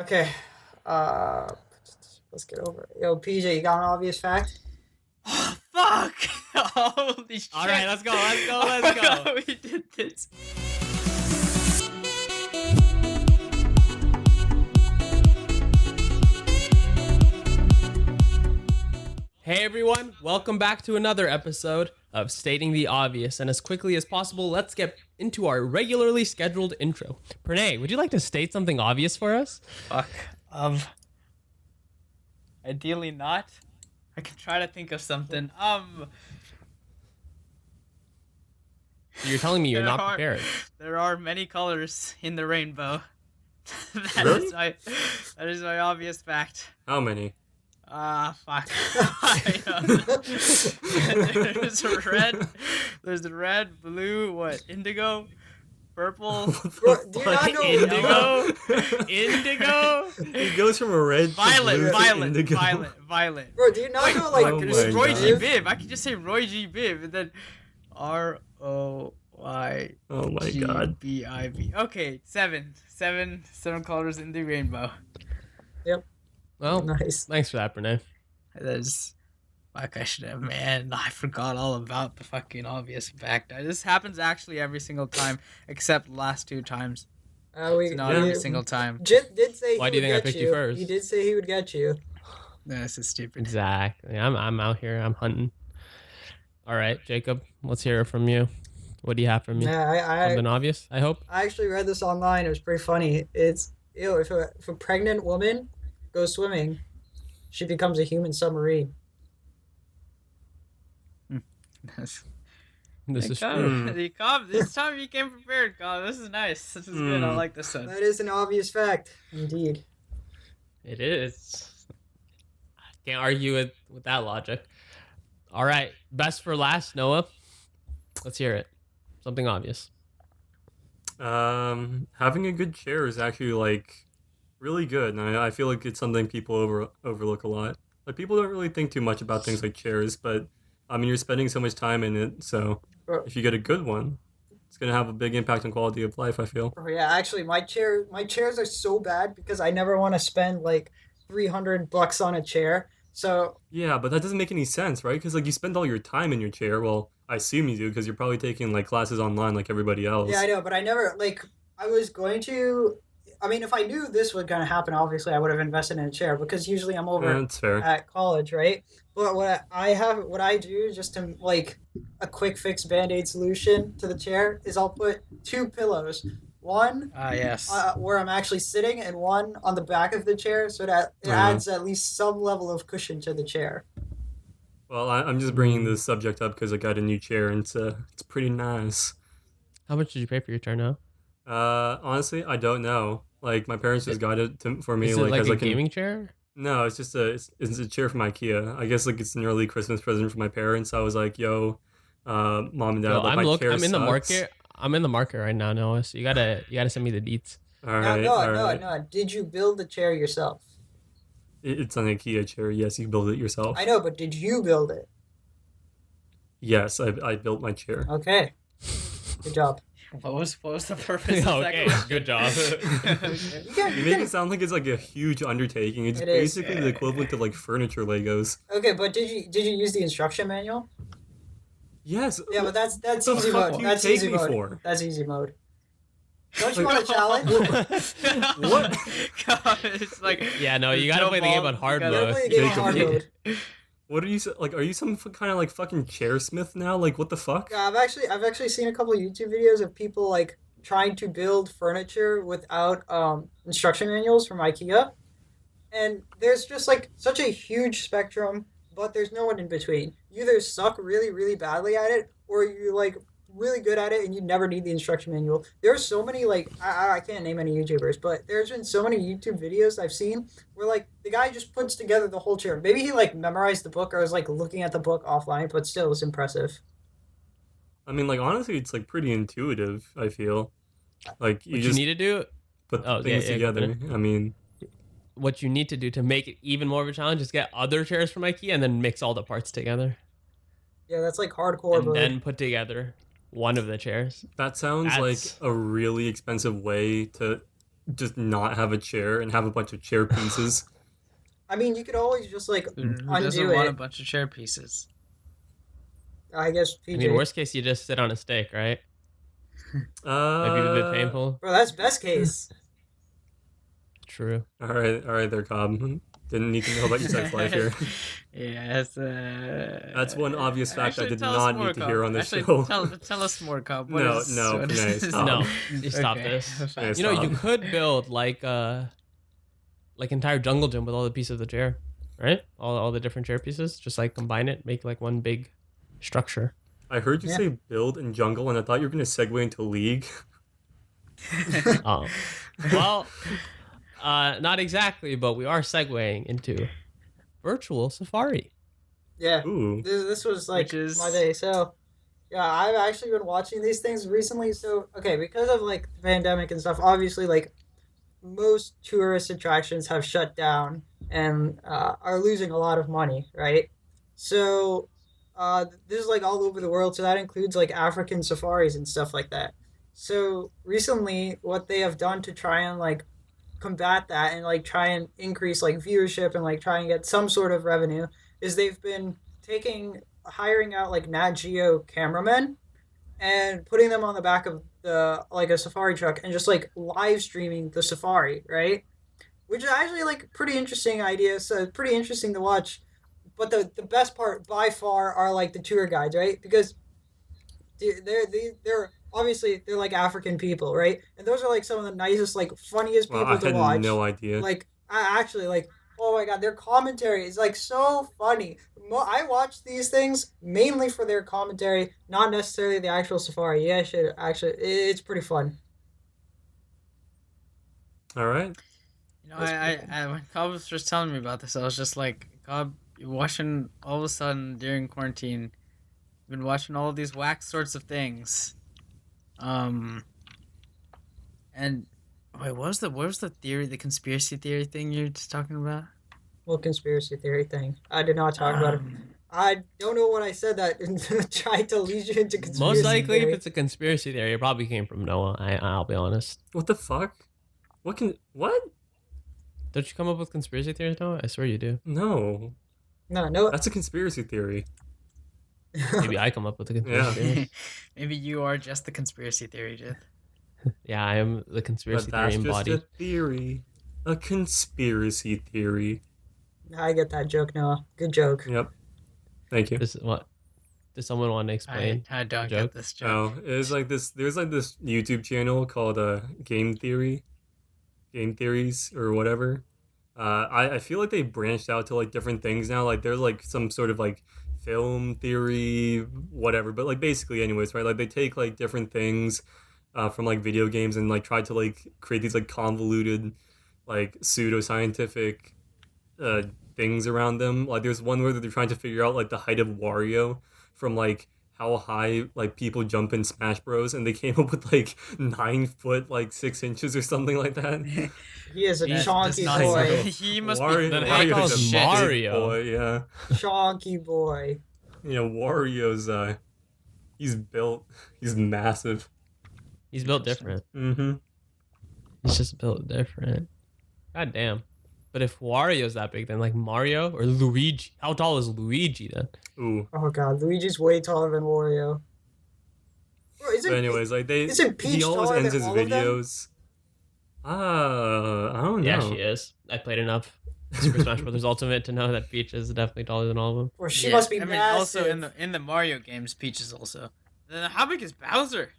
Okay. Uh, let's get over it. Yo, PJ, you got an obvious fact? Oh, fuck! Holy shit! All right, let's go. Let's go. We did this. Hey everyone, welcome back to another episode of Stating the Obvious. And as quickly as possible, let's get into our regularly scheduled intro. Pranay, would you like to state something obvious for us? Fuck. Ideally not. I can try to think of something. You're telling me you're not There are- prepared. There are many colors in the rainbow. Really? That is my obvious fact. How many? Fuck. There's red, blue, what? Indigo, purple, Bro, do you not know Indigo? Indigo? It goes from a red to blue to indigo. violet. Bro, do you not know, like, oh There's my Roy G. God. Biv. I can just say Roy G. Biv, and then ROY. Oh my god. GBIV. Okay, seven colors in the rainbow. Well, Nice. thanks for that, Pranay. That is, fuck, I should have, man. I forgot all about the fucking obvious fact. This happens actually every single time, except last two times. It's not every single time. Jit did say Why he do you would think I get picked you first? He did say he would get you. This is stupid. Exactly. I'm out here. I'm hunting. All right, Jacob, let's hear it from you. What do you have for me? Yeah, Something obvious, I hope? I actually read this online. It was pretty funny. It's, if a pregnant woman goes swimming, she becomes a human submarine. This is Cobb, true. this time you came prepared, Cobb. This is nice. This is good. I like this one. That is an obvious fact, indeed. It is. I can't argue with that logic. All right, best for last, Noah. Let's hear it. Something obvious. Having a good chair is actually like really good, and I feel like it's something people overlook a lot. Like people don't really think too much about things like chairs, but I mean you're spending so much time in it, so if you get a good one, it's gonna have a big impact on quality of life. I feel. Oh yeah, actually, my chairs are so bad because I never want to spend like $300 on a chair. So Yeah, but that doesn't make any sense, right? Because like you spend all your time in your chair. Well, I assume you do because you're probably taking like classes online like everybody else. yeah, I know, but I never like. I was going to. I mean, if I knew this was going to happen, obviously I would have invested in a chair because usually I'm over That's fair. at college, right? But what I do just to like a quick fix Band-Aid solution to the chair is I'll put two pillows, one Yes. where I'm actually sitting and one on the back of the chair, so that it adds at least some level of cushion to the chair. Well, I'm just bringing this subject up because I got a new chair and it's pretty nice. How much did you pay for your chair now? Honestly, I don't know. Like my parents just got it for me. Is it like like as a like gaming chair? No, it's just it's a chair from IKEA. I guess like it's an early Christmas present for my parents. I was like, yo, mom and dad, Yo, like, my chair I'm in the sucks. market. I'm in the market right now, Noah. So you gotta send me the deets. All right, all right. No. Did you build the chair yourself? It's an IKEA chair. Yes, you build it yourself. I know, but did you build it? Yes, I built my chair. Okay. Good job. What was the purpose of that Okay, question? good job. You make it sound like it's like a huge undertaking. It's It is. basically the equivalent of like furniture Legos. Okay, but did you use the instruction manual? Yes. Yeah, but that's What the easy fuck mode. do you That's take easy me mode. for? That's easy mode. Don't you Like- want a challenge? What? God, it's like Yeah, no, you there's gotta play the game ball- on hard you gotta mode. play the game on Jacob, hard you- mode. What are you like? Are you some kind of like fucking chair smith now? Like what the fuck? Yeah, I've actually seen a couple of YouTube videos of people like trying to build furniture without instruction manuals from IKEA, and there's just like such a huge spectrum, but there's no one in between. You either suck really really badly at it, or you like really good at it and you never need the instruction manual. There's so many like I can't name any YouTubers, but there's been so many YouTube videos I've seen where like the guy just puts together the whole chair. Maybe he like memorized the book or was like looking at the book offline, but still it was impressive. I mean, like honestly, it's like pretty intuitive. I feel like you What you just need to do, put Oh, things yeah, go together. I mean, what you need to do to make it even more of a challenge is get other chairs from IKEA and then mix all the parts together. Yeah, that's like hardcore, And but then put together one of the chairs. that sounds That's- like a really expensive way to just not have a chair and have a bunch of chair pieces. I mean, you could always just like Who undo doesn't want a it. bunch of chair pieces? I guess I PJ. mean, worst case, you just sit on a steak, right? Might be a bit painful. Bro, that's best case. True. All right, there, Cobb. Didn't need to know about your sex life here. Yes. That's one obvious fact I actually, did tell us not more, need to Cobb. hear on this Actually, show. Tell us more, Cobb. No, What Pranay, is stop. No, you stop Okay. this. Yeah, You know, you stop. could build like entire jungle gym with all the pieces of the chair, right? All the different chair pieces, just like combine it, make like one big structure. I heard you Yeah. say build and jungle, and I thought you were going to segue into League. Oh, well, not exactly, but we are segueing into virtual safari. Yeah. Ooh. This was like Which is- my day. So, yeah, I've actually been watching these things recently. So, okay, because of like the pandemic and stuff, obviously, like most tourist attractions have shut down and are losing a lot of money, right? So, this is like all over the world. So that includes like African safaris and stuff like that. So recently, what they have done to try and like combat that and like try and increase like viewership and like try and get some sort of revenue is they've been hiring out like Nat Geo cameramen and putting them on the back of the like a safari truck and just like live streaming the safari, right? Which is actually like pretty interesting idea. So it's pretty interesting to watch. But the best part by far are like the tour guides, right? Because they're obviously they're like African people, right? And those are like some of the nicest, like funniest Well, people I to had watch. no idea. Like I actually like oh my god, their commentary is like so funny. I watch these things mainly for their commentary, not necessarily the actual safari. Yeah, should actually it's pretty fun. All right. You know, I when Cobb was just telling me about this, I was just like, Cobb, you're watching all of a sudden during quarantine, you've been watching all of these whack sorts of things. And wait, what was the theory, the conspiracy theory thing you're just talking about? Well, conspiracy theory thing. I did not talk about it. I don't know what I said that tried to lead you into conspiracy Most likely, theory. if it's a conspiracy theory, it probably came from Noah. I'll be honest. What the fuck? What? Don't you come up with conspiracy theories, Noah? I swear you do. No. No. That's a conspiracy theory. Maybe I come up with a conspiracy theory. Maybe you are just the conspiracy theory, Jith. Yeah, I am the But conspiracy that's theory just embodied. a theory. A conspiracy theory. I get that joke, Noah. Good joke. Yep. Thank you. This is what? Does someone want to explain? I don't the joke? get this joke. Oh, it's like this. There's like this YouTube channel called Game Theories or whatever. I feel like they branched out to like different things now. Like there's like some sort of like film theory, whatever. But like basically, anyways, right? Like they take like different things from like video games and like try to like create these like convoluted, like pseudoscientific things around them. Like there's one where they're trying to figure out like the height of Wario from like how high like people jump in Smash Bros, and they came up with like 9 foot like 6 inches or something like that. He is a That chonky does not boy. sound- He must Wario, be Then big how as calls shit. Mario? Boy, yeah. Chonky boy. You know, Wario's he's massive. He's built different. Mm-hmm. He's just built different. God damn. But if Wario's that big, then like Mario or Luigi. How tall is Luigi then? Ooh. Oh god, Luigi's way taller than Wario. Bro, But anyways, like isn't Peach he always taller ends than his all of them? videos. I don't know. Yeah, she is. I played enough Super Smash Bros. Ultimate to know that Peach is definitely taller than all of them. Or she Yeah, must be I mean, massive. also in the Mario games, Peach is also. Then how big is Bowser?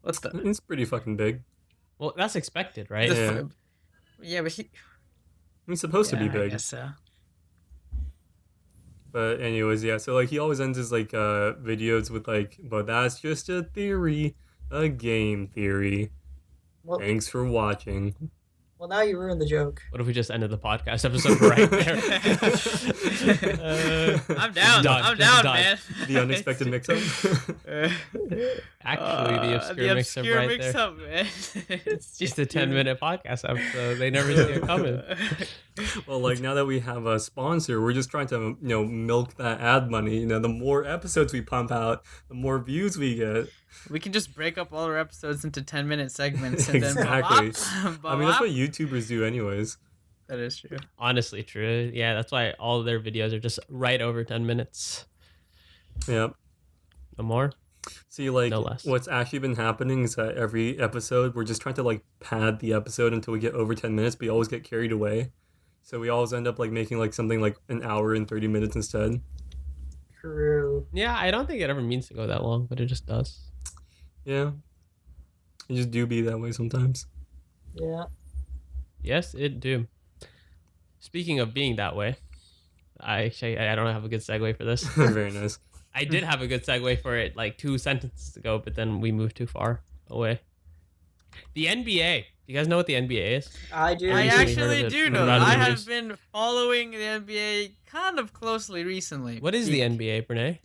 What's the? It's pretty fucking big. Well, that's expected, right? the Yeah. Yeah, but he. He's supposed to be Yeah, I big. guess so. But anyways, yeah. So like he always ends his like videos with like, but that's just a theory, a game theory. well, Thanks for watching. well, now you ruined the joke. What if we just ended the podcast episode right there? I'm down. Done, I'm just down, done. man. The unexpected mix-up. Actually, the obscure mix-up obscure right mix-up, there. man. It's Just a 10-minute podcast episode. They never see it coming. Well, like now that we have a sponsor, we're just trying to milk that ad money. You know, the more episodes we pump out, the more views we get. We can just break up all our episodes into 10-minute segments and Exactly. then I mean, that's what YouTubers do anyways. That is true. Honestly, true. Yeah, that's why all of their videos are just right over 10 minutes. Yep. No more. See, like, No less. what's actually been happening is that every episode, we're just trying to, like, pad the episode until we get over 10 minutes, but we always get carried away. So we always end up, like, making, like, something like an hour and 30 minutes instead. True. Yeah, I don't think it ever means to go that long, but it just does. Yeah. You just do be that way sometimes. Yeah. Yes, it do. Speaking of being that way, I don't have a good segue for this. Very nice. I did have a good segue for it like 2 sentences ago, but then we moved too far away. The NBA. Do you guys know what the NBA is? I do. I recently heard actually of it. do Heard know. about it I in the have news. been following the NBA kind of closely recently. What is the NBA, Brene?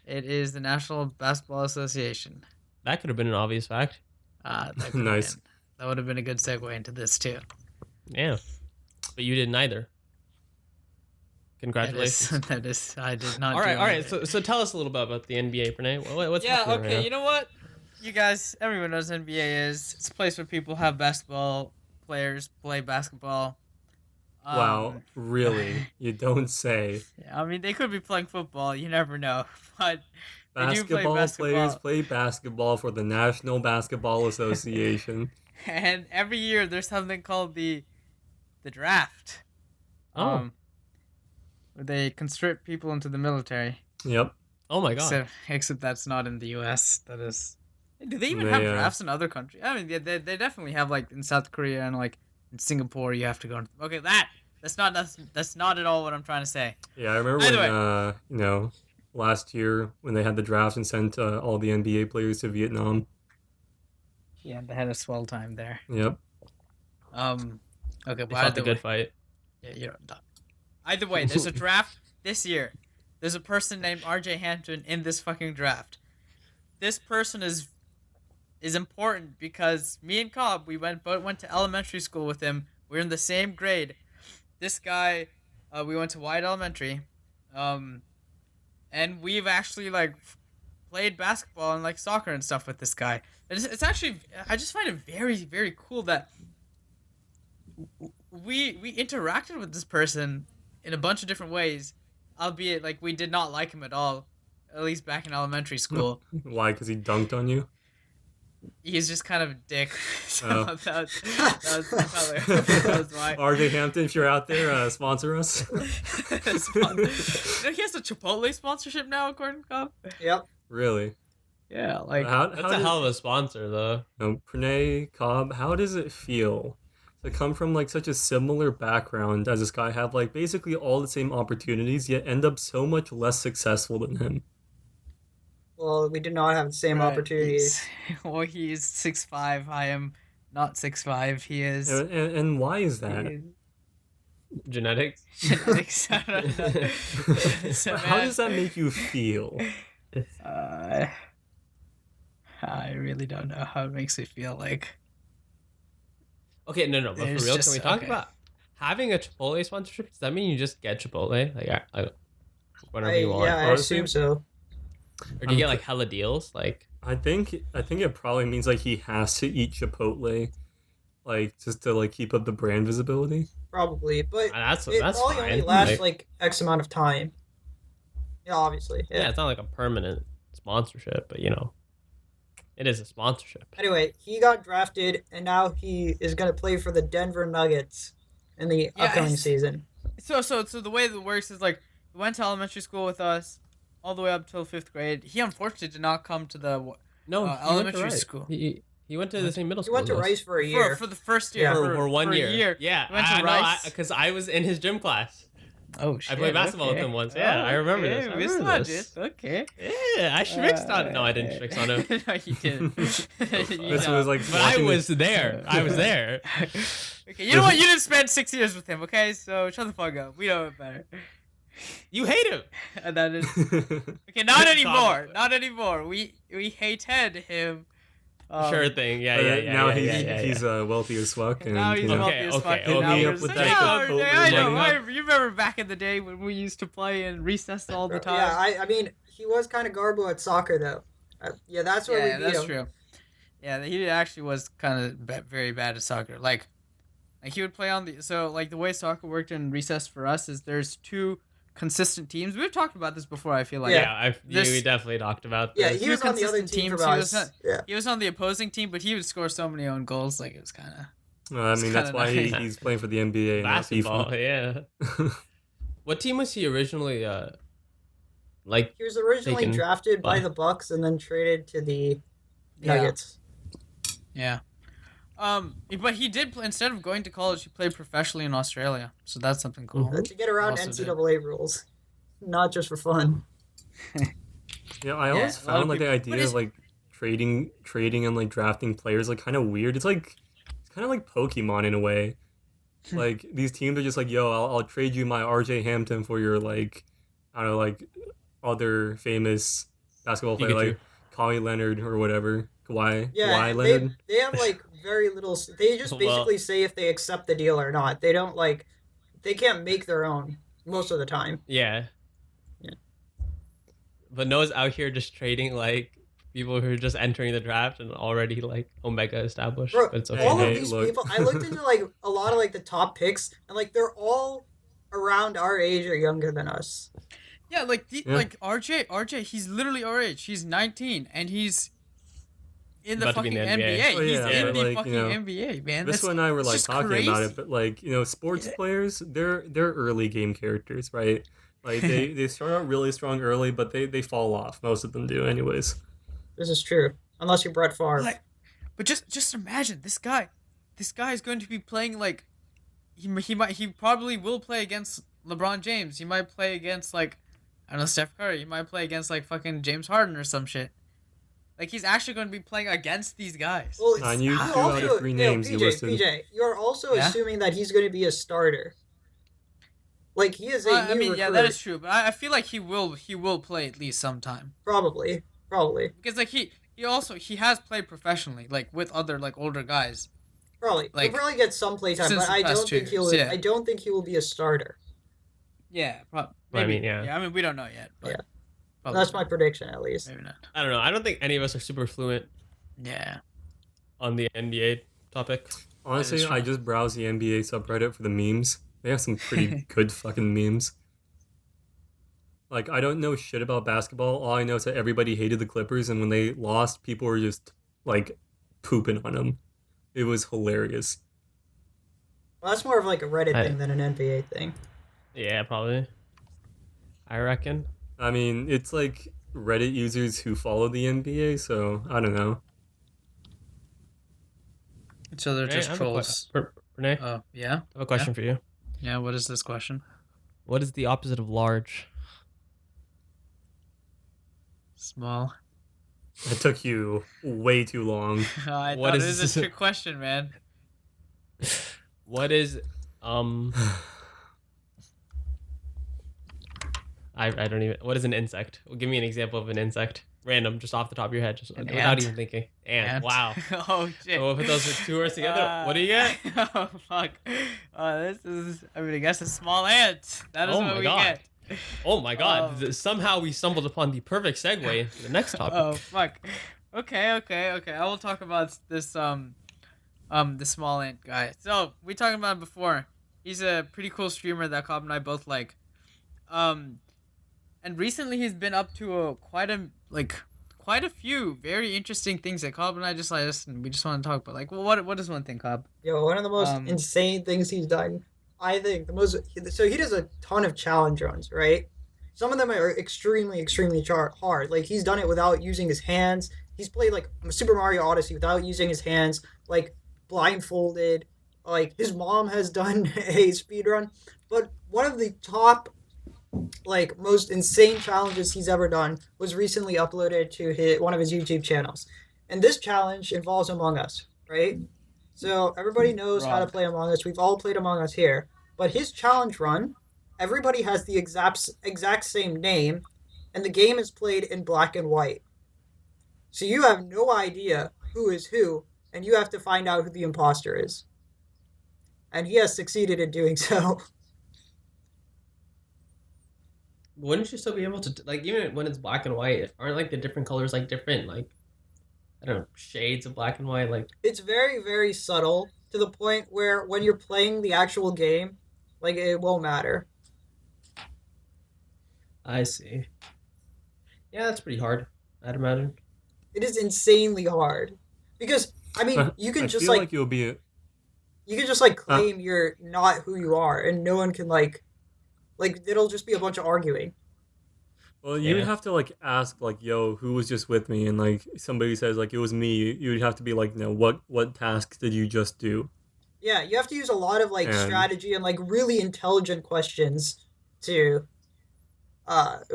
It is the National Basketball Association. That could have been an obvious fact. That could've Nice. been- That would have been a good segue into this too. Yeah. But you didn't either. Congratulations. That is. I did not. All do right. anything. So tell us a little bit about the NBA, Brene. What's Yeah. happening right Okay. now? You know what? You guys, everyone knows NBA is. It's a place where people have basketball players play basketball. Wow. Really? You don't say. Yeah, I mean, they could be playing football. You never know. But they do play Basketball basketball. players play basketball for the National Basketball Association. And every year there's something called the draft. Oh. Where they conscript people into the military. Yep. Oh my god. Except that's not in the U.S. That is. Do they even They, have drafts in other countries? I mean, they definitely have, like, in South Korea and, like, in Singapore. You have to go. Okay, that's not at all what I'm trying to say. Yeah, I remember Either when last year when they had the draft and sent all the NBA players to Vietnam. Yeah, they had a swell time there. Yep. Okay, They but fought either the good way, fight. yeah, you're done. Either way, there's a draft this year. There's a person named R.J. Hampton in this fucking draft. This person is important because me and Cobb, we went to elementary school with him. We're in the same grade. This guy, we went to White Elementary, and we've actually like played basketball and like soccer and stuff with this guy. It's actually, I just find it very, very cool that we interacted with this person in a bunch of different ways, albeit like we did not like him at all, at least back in elementary school. Why? Because he dunked on you? He's just kind of a dick. So Oh. that was why. RJ Hampton, if you're out there, sponsor us. You know, he has a Chipotle sponsorship now, according to Cobb. Yep. Really? Yeah, like That's a hell of a sponsor, though. Pranay, Cobb, how does it feel to come from like such a similar background as this guy, have like basically all the same opportunities, yet end up so much less successful than him? Well, we did not have the same opportunities. Well, he's 6'5". I am not 6'5". He is. And why is that? Genetics. Genetics. I don't know. So, How man, does that make you feel? I really don't know how it makes me feel. Like, Okay, no, but There's for real, just- can we talk okay. about having a Chipotle sponsorship? Does that mean you just get Chipotle, like whenever you want, Yeah, I Honestly, assume so. or do you get like hella deals? Like, I think it probably means like he has to eat Chipotle, like just to like keep up the brand visibility. Probably, but that's it probably fine. only lasts like X amount of time. Yeah, obviously. yeah, it's not like a permanent sponsorship, but you know, it is a sponsorship. Anyway, he got drafted, and now he is going to play for the Denver Nuggets in the upcoming season. so the way that it works is like he went to elementary school with us, all the way up till 5th grade. He unfortunately did not come to the No, he elementary went to Rice. school. He went to the same middle He school. went to as us. Rice for a year. for the first year. Yeah. for 1 year. A year. Yeah, He went to I know, Rice. because I was in his gym class. Oh shit! I played basketball with him once. Yeah, I remember this. I Missed remember on this. it. Okay. Yeah, I schmixed on. No, I didn't schmix on him. No, you didn't. This was like But I watching was there. I was there. Okay, you know what? You didn't spend 6 years with him, okay? So shut the fuck up. We know it better. You hate him. And that is okay. Not Good anymore. comment. Not anymore. We hated him. Sure thing. Yeah. Now yeah. he's wealthy as fuck, and Now he's you know, wealthy as Okay, fuck. okay, and now okay. we're Up just with like, that yeah, Chipotle I know. money. You remember back in the day when we used to play in recess all the time? Yeah, I mean, he was kind of garbo at soccer, though. Yeah, that's where we Yeah, beat that's him. true. Yeah, he actually was kind of very bad at soccer. Like he would play on the like the way soccer worked in recess for us is there's two consistent teams. We've talked about this before. I feel like Yeah. We this definitely talked about Yeah, this. he two was on the other consistent team from teams. us. Yeah. He was on the opposing team, but he would score so many own goals. Like it was kind of I mean, that's why nice. he's playing for the NBA and not Basketball, FIFA. yeah. What team was he originally? Like He was originally taken drafted by by? the Bucks and then traded to the Yeah. Nuggets. yeah. But he did play, instead of going to college, he played professionally in Australia. So that's something cool. To get around Also did. NCAA rules, not just for fun. Yeah, I Yeah, always a lot of found like the people- but idea it's- of like trading and like drafting players like kind of weird. It's kind of like Pokemon in a way. Like these teams are just like, yo, I'll trade you my RJ Hampton for your like, I don't know, like other famous basketball player Pikachu. like Kawhi Leonard or whatever. Kawhi Yeah, Leonard. they have like very little. They just Well- basically say if they accept the deal or not. They don't like. They can't make their own most of the time. Yeah. Yeah. But Noah's out here just trading like people who are just entering the draft and already like Omega established. Bro, But it's okay. all Hey, of these look. people. I looked into like a lot of like the top picks, and like they're all around our age or younger than us. Yeah, like Yeah. like RJ, he's literally our age. He's 19 and he's in the About to be fucking in the NBA. NBA. Oh, He's yeah, in but, the like, fucking you know, NBA, man. This That's one and I were it's like just talking about crazy. it, but like sports players, they're early game characters, right? Like they start out really strong early, but they fall off. Most of them do, anyways. This is true, unless you're Brett Favre. Like, but just imagine this guy. This guy is going to be playing like he probably will play against LeBron James. He might play against like I don't know Steph Curry. He might play against like fucking James Harden or some shit. Like he's actually going to be playing against these guys. Well, And you you threw out also, of three names you listed. PJ, you're also Yeah? assuming that he's going to be a starter. Like he is a new I mean, yeah, that recruit. is true. But I feel like he will play at least sometime Probably. because like he has played professionally like with other like older guys. He'll Like, probably get some playtime, since but the I past don't think 2 he'll. years, yeah. I don't think he will be a starter. Yeah, I maybe. mean, yeah. I mean, we don't know yet. But Yeah. probably That's my prediction, at least. maybe not. I don't know. I don't think any of us are super fluent Yeah. on the NBA topic. Honestly, That is true. I just browse the NBA subreddit for the memes. They have some pretty good fucking memes. Like, I don't know shit about basketball. All I know is that everybody hated the Clippers, and when they lost, people were just, like, pooping on them. It was hilarious. Well, that's more of like a Reddit I- thing than an NBA thing. Yeah, probably. I reckon. I mean, it's like Reddit users who follow the NBA, so I don't know. So they're Renee, just I have a trolls. Renee, I Oh yeah. have a question for you. Yeah. What is this question? What is the opposite of large? Small. It took you way too long. I What thought is it was this? a trick question, man. What is I don't even. What is an insect? Well, give me an example of an insect. Random, just off the top of your head, just An without ant. even thinking. Ant. Wow. oh shit. So we'll put those two words together. What do you get? Oh fuck. This is. I mean, I guess a small ant. That is Oh what my we God. get. Oh my God! Oh. Somehow we stumbled upon the perfect segue into the next topic. Oh fuck. Okay. I will talk about this the small ant guy. So we talked about him before. He's a pretty cool streamer that Cobb and I both like. And recently he's been up to quite a few very interesting things that Cobb and I just like. Listen, we just want to talk about. Like, well, what is one thing, Cobb? Yo, one of the most Um, insane things he's done. I think the most. So he does a ton of challenge runs, right? Some of them are extremely hard. Like he's done it without using his hands. He's played like Super Mario Odyssey without using his hands, like blindfolded. Like his mom has done a speed run, but one of the top, like most insane challenges he's ever done was recently uploaded to one of his YouTube channels, and this challenge involves Among Us, right? So everybody knows how to Wrong. play Among Us. We've all played Among Us here, but his challenge run, everybody has the exact same name, and the game is played in black and white. So you have no idea who is who, and you have to find out who the imposter is. And he has succeeded in doing so. wouldn't you still be able to like even when it's black and white? Aren't like the different colors like different like I don't know shades of black and white? Like It's very, very subtle to the point where when you're playing the actual game, like it won't matter. I see. Yeah, that's pretty hard. I'd imagine. It is insanely hard because I mean you I can just feel like like you'll be. you can just like Uh, claim you're not who you are, and no one can like it'll just be a bunch of arguing. well, you would Yeah. have to like ask like, "Yo, who was just with me?" And like somebody says like it was me. You would have to be like, "No, what task did you just do?" Yeah, you have to use a lot of like And strategy and like really intelligent questions to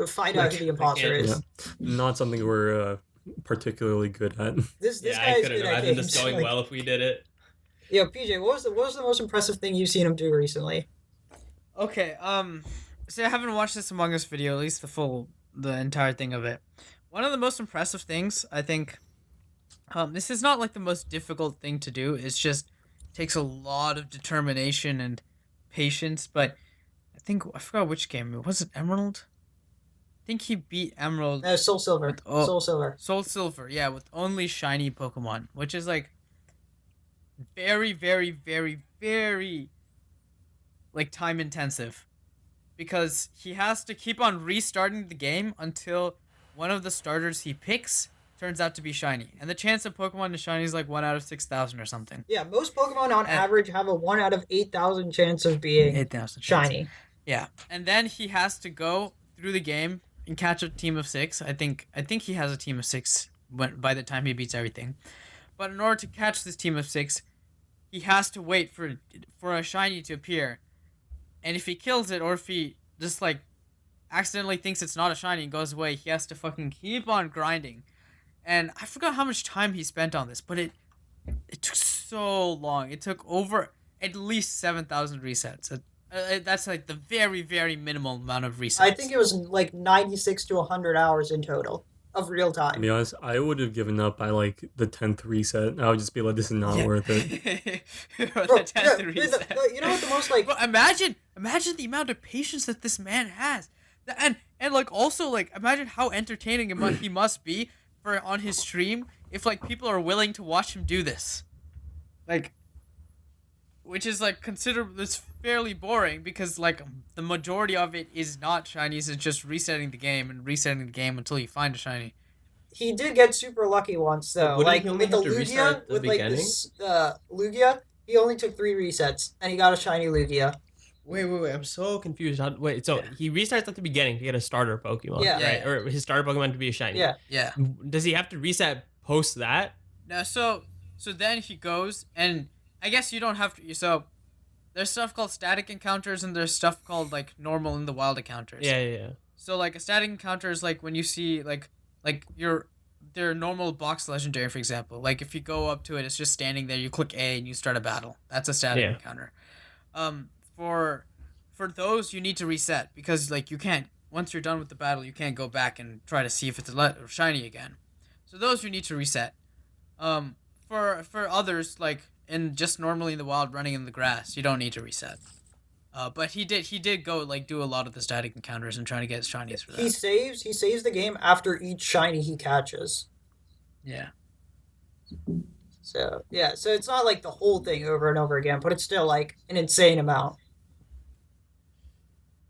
find out who Like the I imposter can't. yeah, is. not something we're particularly good at. This Yeah, guy I is couldn't good at imagine games. this going Like, well if we did it. yo, PJ, what was the most impressive thing you've seen him do recently? Okay, so I haven't watched this Among Us video, at least the entire thing of it. One of the most impressive things, I think, this is not like the most difficult thing to do. It's just takes a lot of determination and patience. But I forgot which game. Was it Emerald? I think he beat Emerald Soul Silver. with Soul Silver. Soul Silver. Yeah, with only shiny Pokemon, which is like very, very, very, very like time intensive because he has to keep on restarting the game until one of the starters he picks turns out to be shiny, and the chance of Pokemon to shiny is like 1 out of 6,000 or something. Yeah, most Pokemon on And average have a 1 out of 8,000 chance of being 8,000 chance. shiny. Yeah, and then he has to go through the game and catch a team of 6. I think he has a team of 6 by the time he beats everything. But in order to catch this team of 6, he has to wait for a shiny to appear. And if he kills it, or if he just like accidentally thinks it's not a shiny and goes away, he has to fucking keep on grinding. And I forgot how much time he spent on this, but it took so long. It took over at least 7,000 resets. That's like the very, very minimal amount of resets. I think it was like 96 to 100 hours in total of real To time. be honest, I would have given up by like the 10th reset. I would just be like, "This is not worth it." Bro, Bro, the 10th yeah, reset. you know what the most like Bro, imagine the amount of patience that this man has, and like also like imagine how entertaining he must be for on his stream if like people are willing to watch him do this, like, which is like considered this fairly boring because like the majority of it is not shinies. It's just resetting the game and resetting the game until you find a shiny. he did get super lucky once though. Wouldn't Like he only with the have to restart Lugia, at the with like beginning? this Lugia, he only took 3 resets and he got a shiny Lugia. Wait. I'm so confused. Wait, so he restarts at the beginning to get a starter Pokemon, Yeah. right? Yeah. Or his starter Pokemon to be a shiny. Yeah. Yeah. Does he have to reset post that? No, so then he goes, and I guess you don't have to. So there's stuff called static encounters, and there's stuff called like normal in the wild encounters. Yeah. So like a static encounter is like when you see like their normal box legendary, for example. Like if you go up to it, it's just standing there. You click A and you start a battle. That's a static Yeah. encounter. For those you need to reset because like you can't once you're done with the battle you can't go back and try to see if it's shiny again. So those you need to reset. For others like in just normally in the wild running in the grass you don't need to reset. But he did go like do a lot of the static encounters and trying to get shinies for that. He saves the game after each shiny he catches. Yeah. So yeah, so it's not like the whole thing over and over again, but it's still like an insane amount.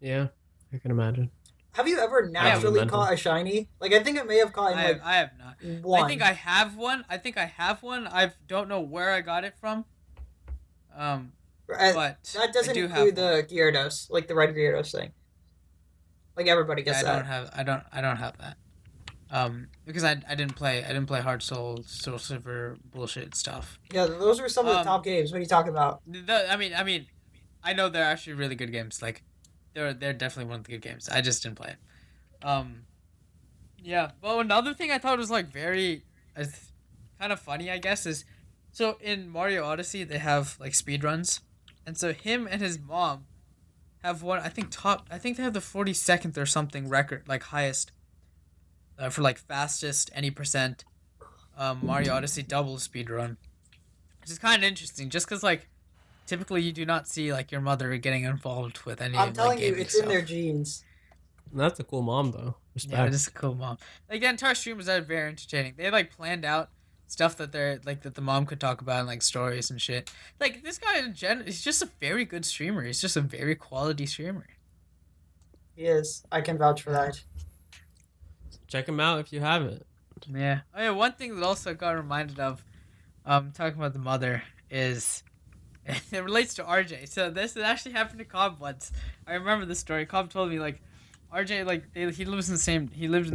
Yeah, I can imagine. Have you ever naturally momentum. caught a shiny? Like I think it may have caught in like I have not. one. I think I have one. I don't know where I got it from. But That doesn't I do include have the Gyarados, like the red Gyarados thing. Like everybody gets I that. don't have that. Because I didn't play Hard Soul Silver bullshit stuff. Yeah, those were some of the top games. What are you talking about? I mean, I know they're actually really good games. Like, they're definitely one of the good games. I just didn't play it. Yeah. Well, another thing I thought was like very, kind of funny, I guess, is so in Mario Odyssey they have like speed runs, and so him and his mom have one. I think they have the 42nd or something record, like highest. For like fastest any percent Mario Odyssey double speed run, which is kind of interesting just because like typically you do not see like your mother getting involved with any I'm of, telling like, you, gaming it's stuff. in their genes. That's a cool mom though. Yeah, Respect. just a cool mom. Like the entire stream was very entertaining. They like planned out stuff that they're like that the mom could talk about and like stories and shit. Like this guy in he's just a very good streamer. He's just a very quality streamer. He is. I can vouch for that. Check him out if you haven't. Yeah. Oh yeah. One thing that also got reminded of, talking about the mother is, it relates to RJ. So this actually happened to Cobb once. I remember this story. Cobb told me like, RJ like he lived in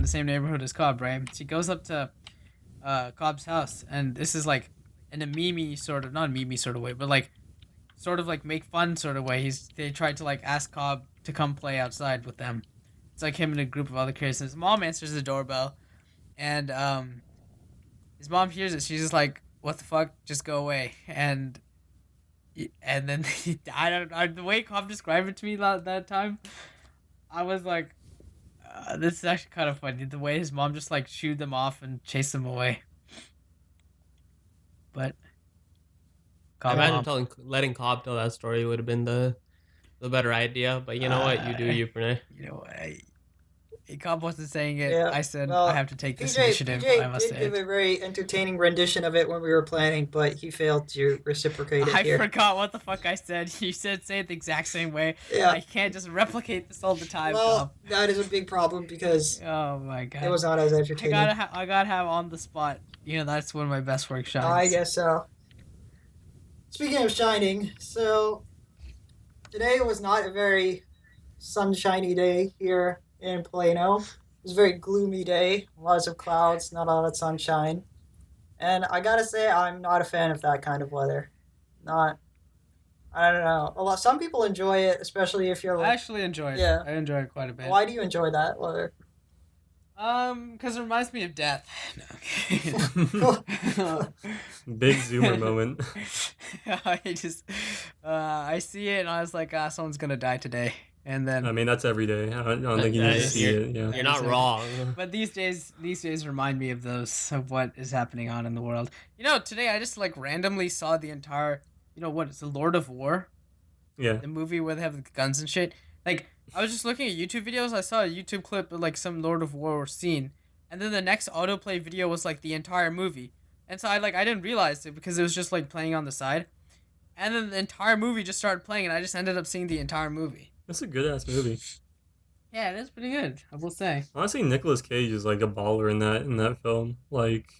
the same neighborhood as Cobb, right? So he goes up to Cobb's house, and this is like in a meme sort of, not a meme sort of way, but like sort of like make fun sort of way. They tried to like ask Cobb to come play outside with them. It's like him and a group of other kids. And his mom answers the doorbell, and his mom hears it. She's just like, "What the fuck? Just go away." And then the way Cobb described it to me that time, I was like, this is actually kind of funny. The way his mom just like shooed them off and chased them away. But I Cobb imagine mom. letting Cobb tell that story would have been the better idea. But you know what? You do you, Pranay. You know, Cobb wasn't saying it. Yeah, I said well, I have to take this initiative. I must did say give it. a very entertaining rendition of it when we were planning, but he failed to reciprocate it I here. forgot what the fuck I said. You said say it the exact same way. Yeah. I can't just replicate this all the time. Well, that is a big problem because Cobb. Oh my god. it was not as I entertaining. gotta have on the spot. You know, that's one of my best work shines. I guess so. Speaking of shining, so today was not a very sunshiny day here in Plano. It was a very gloomy day, lots of clouds, not a lot of sunshine. And I gotta say, I'm not a fan of that kind of weather. Not, I don't know. Some people enjoy it, especially if you're I like, actually enjoy it. Yeah. I enjoy it quite a bit. why do you enjoy that weather? Because it reminds me of death. No. Big zoomer moment. I see it and I was like, someone's gonna die today. And then, I mean, that's every day. I don't think you need to see it. Yeah. You're not wrong. but these days remind me of what is happening on in the world. You know, today I just like randomly saw the entire, it's the Lord of War, Yeah. the movie where they have the guns and shit. Like, I was just looking at YouTube videos. I saw a YouTube clip of like some Lord of War scene, and then the next autoplay video was like the entire movie. And so I didn't realize it because it was just like playing on the side, and then the entire movie just started playing, and I just ended up seeing the entire movie. That's a good ass movie. Yeah, it is pretty good, I will say. Honestly, Nicolas Cage is like a baller in that film. Like,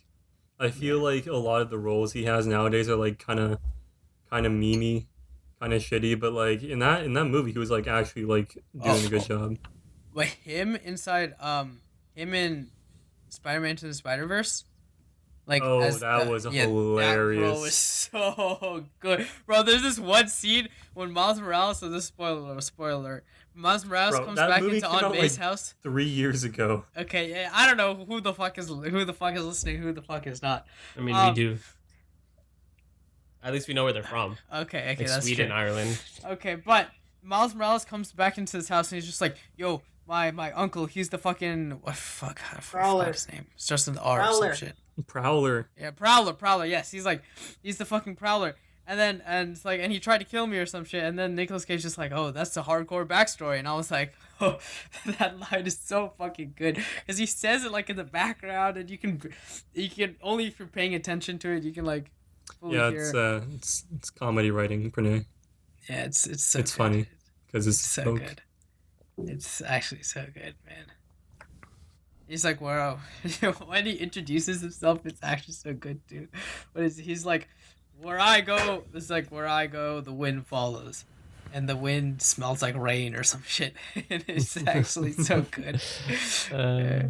I feel like a lot of the roles he has nowadays are like kind of memey, kind of shitty. But like in that movie, he was like actually like doing a good job. But him inside, him in Spider-Man to the Spider-Verse, like, Oh, as that was hilarious. That bro was so good, bro. There's this one scene when Miles Morales. So this spoiler. Miles Morales Bro, comes that back movie into came Aunt out, May's like, house. 3 years ago. Okay, yeah, I don't know who the fuck is listening, who the fuck is not. I mean, we do. At least we know where they're from. Okay, Like that's Sweden, true. Ireland. Okay, but Miles Morales comes back into his house and he's just like, "Yo, my uncle, he's the fucking what fuck? I forgot Prowler. his name. Starts with the R or some Prowler. shit. Prowler. Yeah, Prowler. Yes, he's the fucking Prowler. And it's like, and he tried to kill me or some shit. And then Nicolas Cage just like, oh, that's the hardcore backstory. And I was like, oh, that line is so fucking good because he says it like in the background, and you can only if you're paying attention to it, you can like fully Yeah, hear. it's comedy writing, Pranay. Yeah, it's so It's good. funny because it's So spoke. good. It's actually so good, man. He's like, wow. When he introduces himself, it's actually so good, dude. He's like, where I go, it's like, where I go, the wind follows. And the wind smells like rain or some shit. And it's actually so good. Uh,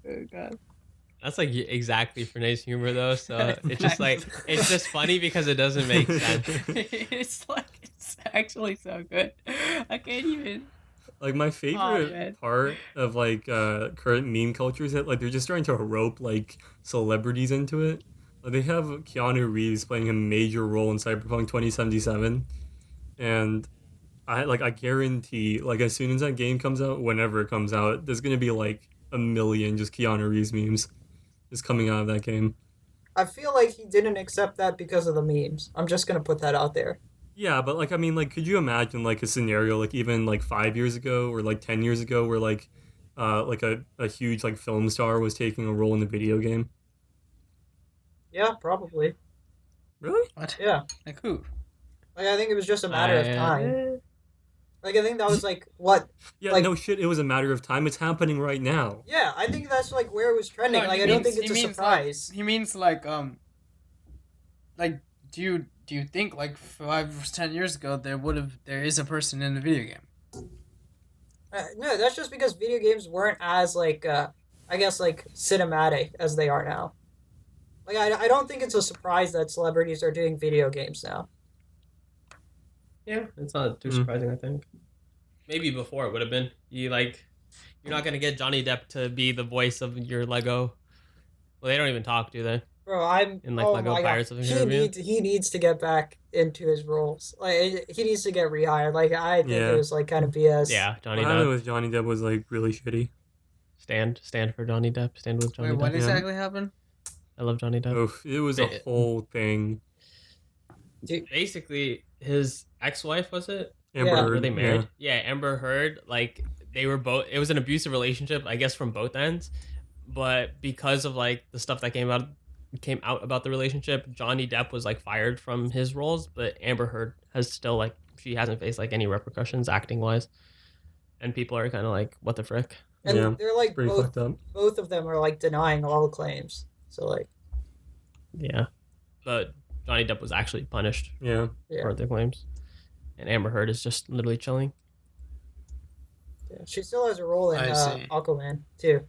Oh, God. That's like exactly Pranay's humor though. So it's just like it's just funny because it doesn't make sense. It's actually so good. I can't even. Like my man. favorite part of like current meme culture is that like they're just trying to rope like celebrities into it. Like they have Keanu Reeves playing a major role in Cyberpunk 2077, and I guarantee like as soon as that game comes out, whenever it comes out, there's gonna be like a million just Keanu Reeves memes just coming out of that game. I feel like he didn't accept that because of the memes. I'm just gonna put that out there. Yeah, but like I mean, like, could you imagine like a scenario like even like 5 years ago or like 10 years ago where like a huge like film star was taking a role in the video game? Yeah, probably. Really? What? Yeah, Like who? like I think it was just a matter of time. I, Like I think that was like what, Yeah, like no shit. It was a matter of time. It's happening right now. yeah, I think that's like where it was trending. No, Like he I don't means- think it's he a means, surprise. He means like do you think like 5 or 10 years ago there is a person in the video game? No, that's just because video games weren't as like I guess like cinematic as they are now. Like I don't think it's a surprise that celebrities are doing video games now. yeah, it's not too Mm. surprising. I think maybe before it would have been. You're not gonna get Johnny Depp to be the voice of your Lego. Well, they don't even talk, do they? Bro, I'm In like oh Lego my Pirates god. of the Caribbean. He needs to get back into his roles. Like he needs to get rehired. Like I think Yeah. it was like kind of BS. Yeah, Johnny What happened Depp. with Johnny Depp was like really shitty. Stand for Johnny Depp. Stand with Johnny Wait, what Depp. Yeah. exactly happened? I love Johnny Depp. Oof, it was a Bit- whole thing. Basically, his ex-wife was it? Amber Yeah. Heard, Were they yeah. married? Yeah, Amber Heard. Like they were both. It was an abusive relationship, I guess, from both ends. But because of like the stuff that came out about the relationship, Johnny Depp was like fired from his roles, but Amber Heard has still like she hasn't faced like any repercussions acting wise, and people are kind of like, what the frick? And Yeah, they're like Pretty both fucked up. both of them are like denying all claims. So like Yeah, but Johnny Depp was actually punished Yeah. yeah, for the claims, and Amber Heard is just literally chilling. yeah. She still has a role in I see. Aquaman too.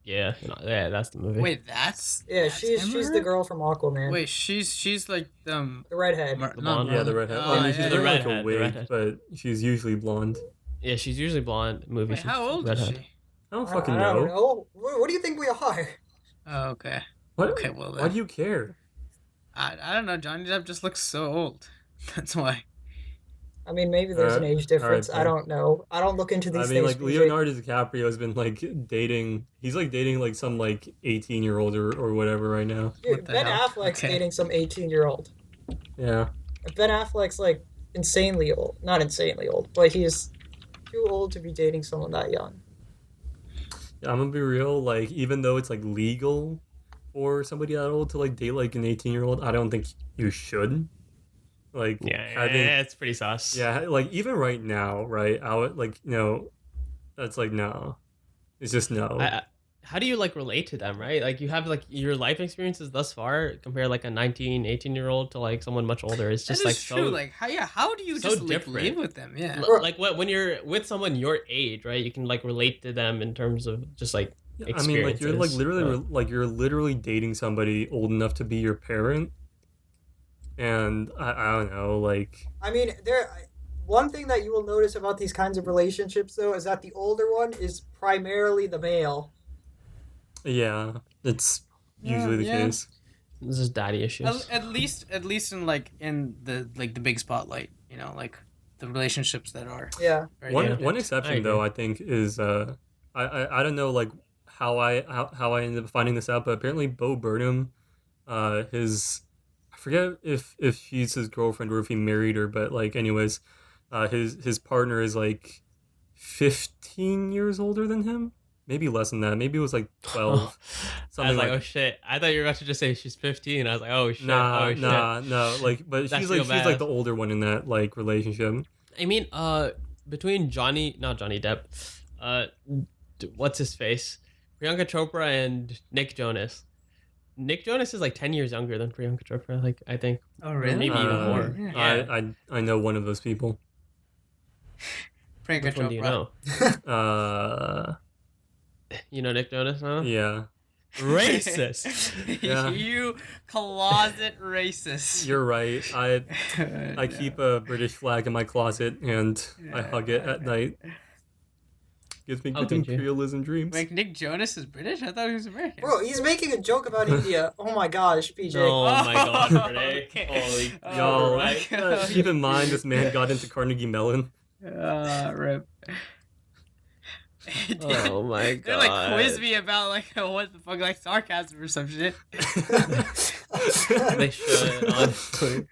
Yeah, yeah, that's the movie. Wait, that's Yeah, that's she's Amber the Heard? girl from Aquaman. Wait, she's like The redhead. The blonde Yeah, one. the redhead. Oh, I mean, yeah, she's yeah, wearing the like a redhead, the wig, redhead. but she's usually blonde. Yeah, she's usually blonde. Movie. Wait, she's how old redhead. is she? I don't fucking I don't know. know. What do you think we are? Oh, okay. What? Okay, well Why then. do you care? I don't know. Johnny Depp just looks so old. That's why. I mean, maybe there's an Alright, age difference. alright, I don't know. I don't look into these I mean, things. like Leonardo DiCaprio has been like dating. He's like dating like some like 18-year-old or whatever right now. Dude, What the Ben hell? Affleck's Okay. dating some 18-year-old. Yeah. Ben Affleck's like insanely old. Not insanely old, but he's too old to be dating someone that young. Yeah, I'm gonna be real. Like, even though it's like legal for somebody that old to like date like an 18-year-old, I don't think you should. Like, Yeah, having it's pretty sus. yeah, like even right now, right? I would like that's like no, it's just no. How do you like relate to them, right? Like you have like your life experiences thus far compare like a 18-year-old to like someone much older. It's just That like is true. so Like how do you so just like, different. live with them? Yeah. like when you're with someone your age, right? You can like relate to them in terms of just like I mean, like you're like experiences, literally but- like you're literally dating somebody old enough to be your parent, and I don't know, like I mean, one thing that you will notice about these kinds of relationships, though, is that the older one is primarily the male. yeah, it's usually the Yeah. case. This is daddy issues. At least in like in the like the big spotlight, you know, like the relationships that are Yeah. very One evident. one I exception agree. though, I think, is I don't know like how I ended up finding this out, but apparently Bo Burnham, his I forget if she's his girlfriend or if he married her, but like anyways, his partner is like 15 years older than him, maybe less than that, maybe it was like 12, I was something like, like. oh shit! I thought you were about to just say she's 15. I was like, oh shit! Nah, oh shit! no, like, but That's she's real like bad. the older one in that like relationship. I mean, between not Johnny Depp, what's his face, Priyanka Chopra and Nick Jonas. Nick Jonas is like 10 years younger than Priyanka Chopra. Like I think, Oh or really? maybe even Uh, more. Yeah. Yeah. I know one of those people. Priyanka Which one do you Chopra. know? You know Nick Jonas now? Yeah, Racist. Yeah. You closet racist. you're right. I keep a British flag in my closet and I hug it at night. Gives me How good could you? imperialism dreams. Like Nick Jonas is British? I thought he was American. Bro, he's making a joke about India. Oh my gosh, PJ. Oh my god, Renee. Okay. Holy Y'all, right. keep in mind this man got into Carnegie Mellon. Rip. Oh my They like god. quiz me about like what the fuck like sarcasm or some shit. They should, honestly.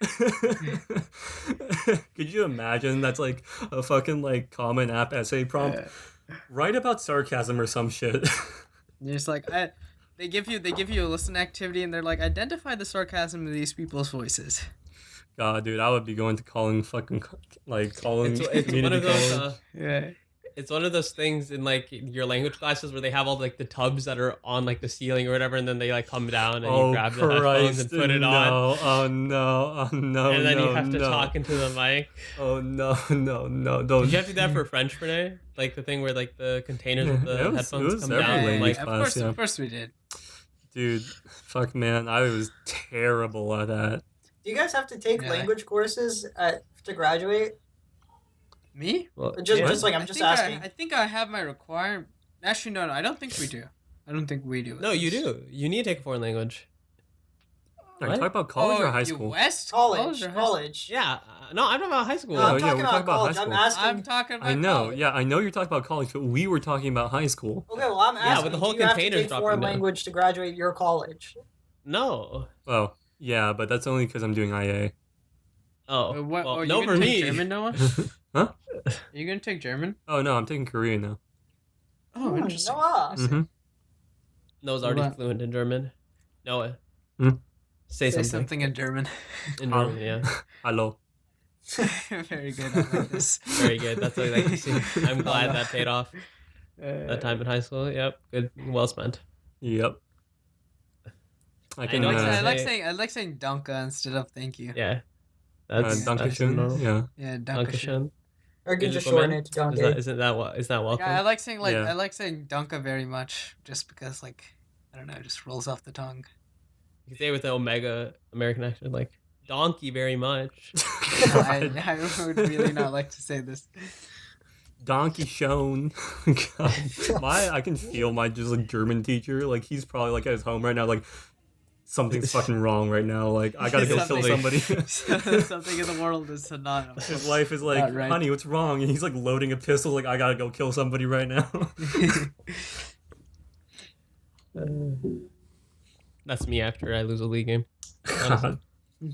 Could you imagine that's like a fucking like common app essay prompt? Write about sarcasm or some shit. You're just like they give you a listen activity and they're like identify the sarcasm in these people's voices. God, dude, I would be going to calling It's one community of those. college. Yeah. It's one of those things in like your language classes where they have all like the tubs that are on like the ceiling or whatever, and then they like come down and you grab the headphones and put it on. Oh no! Oh no! And then no, you have to no. talk into the mic. Oh no! No! Don't. Did you have to do that for French, Renee? Like the thing where like the containers with the It was headphones come every down. language Like, class, yeah. Of course we did. Dude, fuck, man, I was terrible at that. Do you guys have to take Yeah. language courses to graduate? Me? well, Or just, yeah. just like I'm I just think asking. I think I have my requirement. Actually, no, I don't think we do. No, you do. You need to take a foreign language. Are you What? talking about college or high school? West? College. or high- College. Yeah. No, I'm talking about high school. No, Oh, I'm yeah, talking we're about talking about college. high I'm school. asking. I'm talking about I know. college. Yeah, I know you're talking about college, but we were talking about high school. Okay, well I'm asking. with the whole do you have to containers take dropping foreign down. language to graduate your college? No. Oh, yeah, but that's only because I'm doing IA. Oh. What? Well, you no gonna for take me. German, Noah? Huh? Are you gonna take German? Oh no, I'm taking Korean now. Oh, interesting. Noah. Mm-hmm. Noah's already What? fluent in German. Noah. Hmm? Say Say something. something in German. In German, yeah. Hello. Very good. I like this. Very good. That's what I like to see. I'm glad that paid off. That time in high school. Yep. Good. Well spent. Yep. I can. know I it's like saying danke instead of thank you. Yeah. That's Dankeschön. normal. Yeah. Yeah, danke schön. Dankeschön. Or you can Is just it shorten woman? it to donkey. Isn't that welcome? Yeah, I like saying Yeah. I like saying danke very much just because like I don't know, it just rolls off the tongue. You can say it with the Omega American accent, like donkey very much. I would really not like to say this. Donkey shown. God. I can feel my just like German teacher. Like he's probably like at his home right now. Like something's fucking wrong right now. Like I gotta go kill somebody. Something in the world is synonymous. His wife is like, Not right. honey, what's wrong? And he's like loading a pistol. Like I gotta go kill somebody right now. That's me after I lose a league game. Honestly.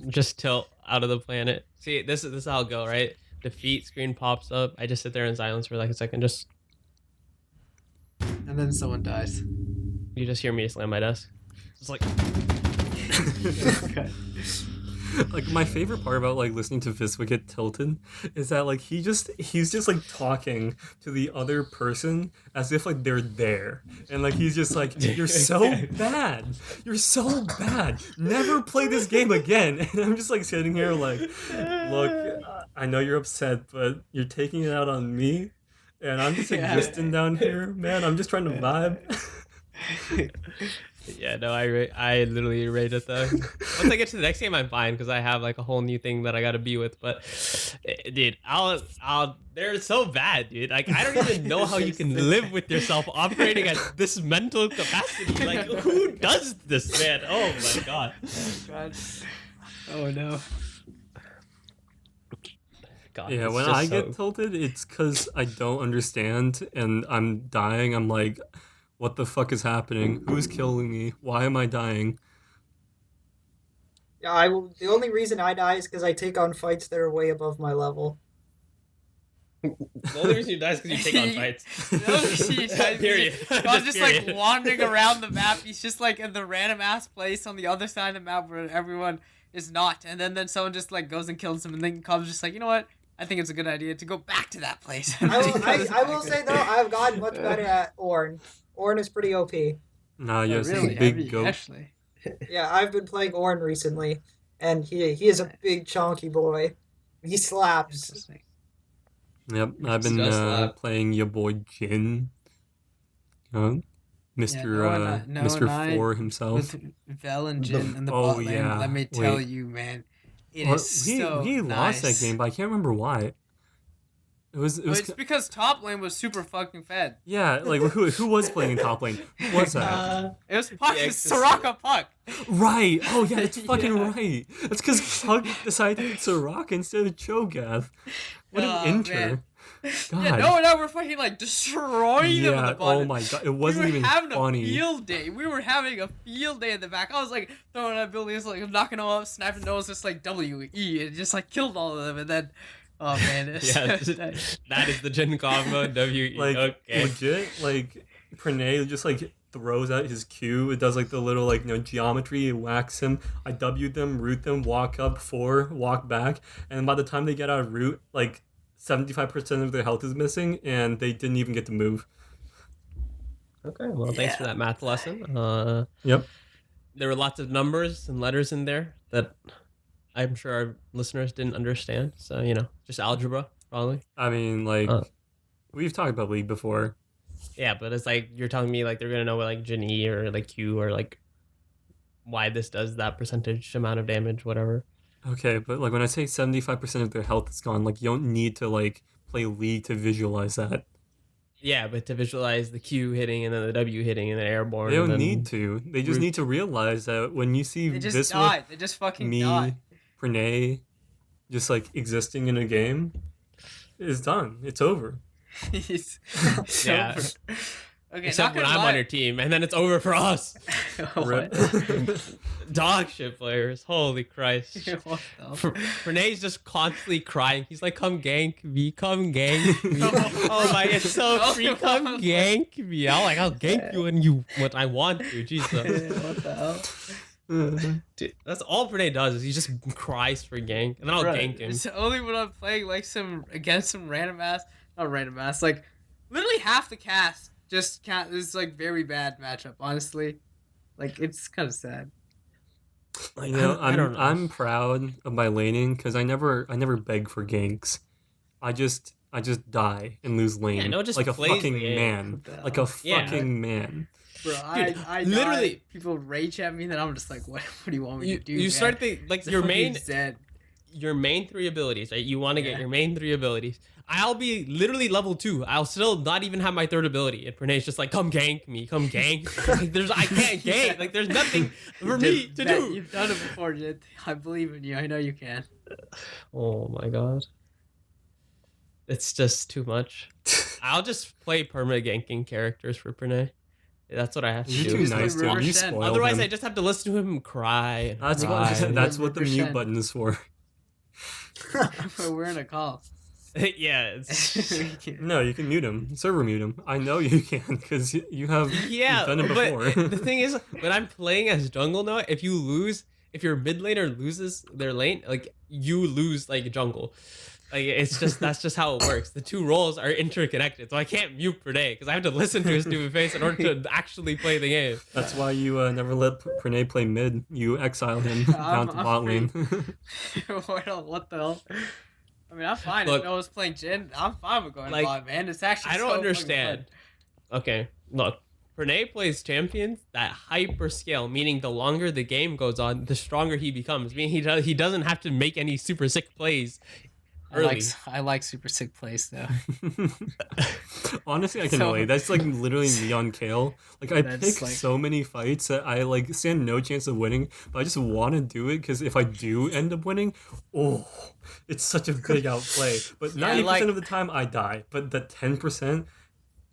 Just tilt out of the planet. See, this is how it'll go, right? Defeat screen pops up. I just sit there in silence for like a second. Just And then someone dies. you just hear me slam my desk. It's like Okay. Like my favorite part about like listening to Viswa get tilted is that like he's just like talking to the other person as if like they're there, and like he's just like, you're so bad, you're so bad, never play this game again. And I'm just like sitting here like, look, I know you're upset, but you're taking it out on me, and I'm just Yeah. existing down here, man. I'm just trying to vibe. yeah, no, I literally rage at them. Once I get to the next game, I'm fine because I have like a whole new thing that I got to be with. But dude, they're so bad, dude. Like I don't even know how you can live with yourself operating at this mental capacity. Like who does this, man? Oh my god. God. Oh no. God, Yeah, it's when just I so- get tilted, it's because I don't understand and I'm dying. I'm like, what the fuck is happening? Who's killing me? Why am I dying? Yeah, the only reason I die is because I take on fights that are way above my level. The only reason you die is because you take on fights. Period. God's just like Period. wandering around the map. He's just like in the random ass place on the other side of the map where everyone is not. And then someone just like goes and kills him. And then Cobb's just like, you know what? I think it's a good idea to go back to that place. I will say though, I've gotten much better at Ornn. Ornn is pretty OP. Nah, Oh, you're really? big Have you goat. actually? Yeah, I've been playing Ornn recently, and he is a big chunky boy. He slaps. Interesting. Yep, I've been Just that. playing your boy Jin. Mr. Noah and Mr. I- Four himself. With Vel and Jin in the oh, bot lane, yeah. let me tell Wait. you, man, it Well, is he so he nice. lost that game, but I can't remember why. It was Well, it's because top lane was super fucking fed. yeah, like who was playing in top lane? Who was that? It was Puck, Yeah, it's Soraka Puck. Right. Oh yeah, that's fucking Yeah. right. That's because Pug decided to pick Soraka instead of Cho'Gath. What Oh, an inter. man. Yeah, God. no, we're fucking like destroying them in the Yeah. button. Oh my God. It wasn't we were even having funny. a field day. We were having a field day in the back. I was like throwing at buildings, like knocking them up, snapping those, just like WE, and just like killed all of them. And then, oh man, Yeah, that is the Jin combo. WE. Like Okay. legit, like Pranay just like throws out his Q. It does like the little like geometry. It whacks him. I W'd them, root them, walk up 4, walk back, and by the time they get out of root, like 75% of their health is missing, and they didn't even get to move. Okay. Well, thanks for that math lesson. Yep. There were lots of numbers and letters in there that I'm sure our listeners didn't understand. So just algebra probably. I mean, like we've talked about League before. Yeah, but it's like you're telling me like they're gonna know what like Jin E or like Q or like why this does that percentage amount of damage, whatever. Okay, but like when I say 75% of their health is gone, like you don't need to like play League to visualize that. Yeah, but to visualize the Q hitting and then the W hitting and then airborne. They don't and then need to. They just need to realize that when you see they just this died. They just fucking me, died. Pranay, just like existing in a game, it's done. It's over. It's Yeah. over. Okay, Except when I'm on your team, and then it's over for us. Rip. Dog shit players. Holy Christ. What the Renee's just constantly crying. He's like, come gank me, come gank me. Oh my, it's so free, come gank me. I'll gank you when I want to. Jesus. What the hell? Dude, that's all Renee does is he just cries for gank, and then I'll gank him. It's only when I'm playing like against some random ass, not random ass, like literally half the cast just can't. It's like very bad matchup, honestly. Like it's kind of sad. Like, I don't know. I'm proud of my laning because I never beg for ganks. I just die and lose lane. Yeah, no, just like a plays the fucking game. man. Like a fucking man. Bro, Dude, I literally- die, people rage at me, then I'm just like, what do you want me to do? You man? start thinking like It's a your fucking main Zed. your main 3 abilities, right? You want to get Yeah. your main 3 abilities. I'll be literally level 2. I'll still not even have my 3rd ability. And Renee's just like, come gank me, come gank. Like, I can't gank. Like, there's nothing for me to Matt, do. You've done it before, Jid. I believe in you. I know you can. Oh my god. It's just too much. I'll just play perma ganking characters for Pranay. That's what I have to You're do. too Just nice like to him. River You Shen. spoiled Otherwise, him. I just have to listen to him cry. and That's cry. that's what the mute 100%. button is for. We're in a call. Yeah. It's... No, you can mute him. Server mute him. I know you can because you have Yeah, you've done it but before. the thing is, when I'm playing as jungle now, if your mid laner loses their lane, like you lose like jungle. Like that's just how it works. The 2 roles are interconnected, so I can't mute Pranay because I have to listen to his stupid face in order to actually play the game. That's why you never let Pranay play mid. You exiled him down to I'm bot lane. What the hell? I mean, I'm fine. Look, if I was playing Jin, I'm fine with going like, bot, man. It's actually I don't so fucking understand. Okay, look, Pranay plays champions that hyper scale, meaning the longer the game goes on, the stronger he becomes. Meaning he doesn't have to make any super sick plays fun. early. I like super sick plays though. Honestly, I can So- relate. That's like literally me on Kale. Like I That's pick like- so many fights that I like stand no chance of winning, but I just want to do it because if I do end up winning, oh, it's such a big outplay. But Yeah, 90% like- of the time I die, but the 10%.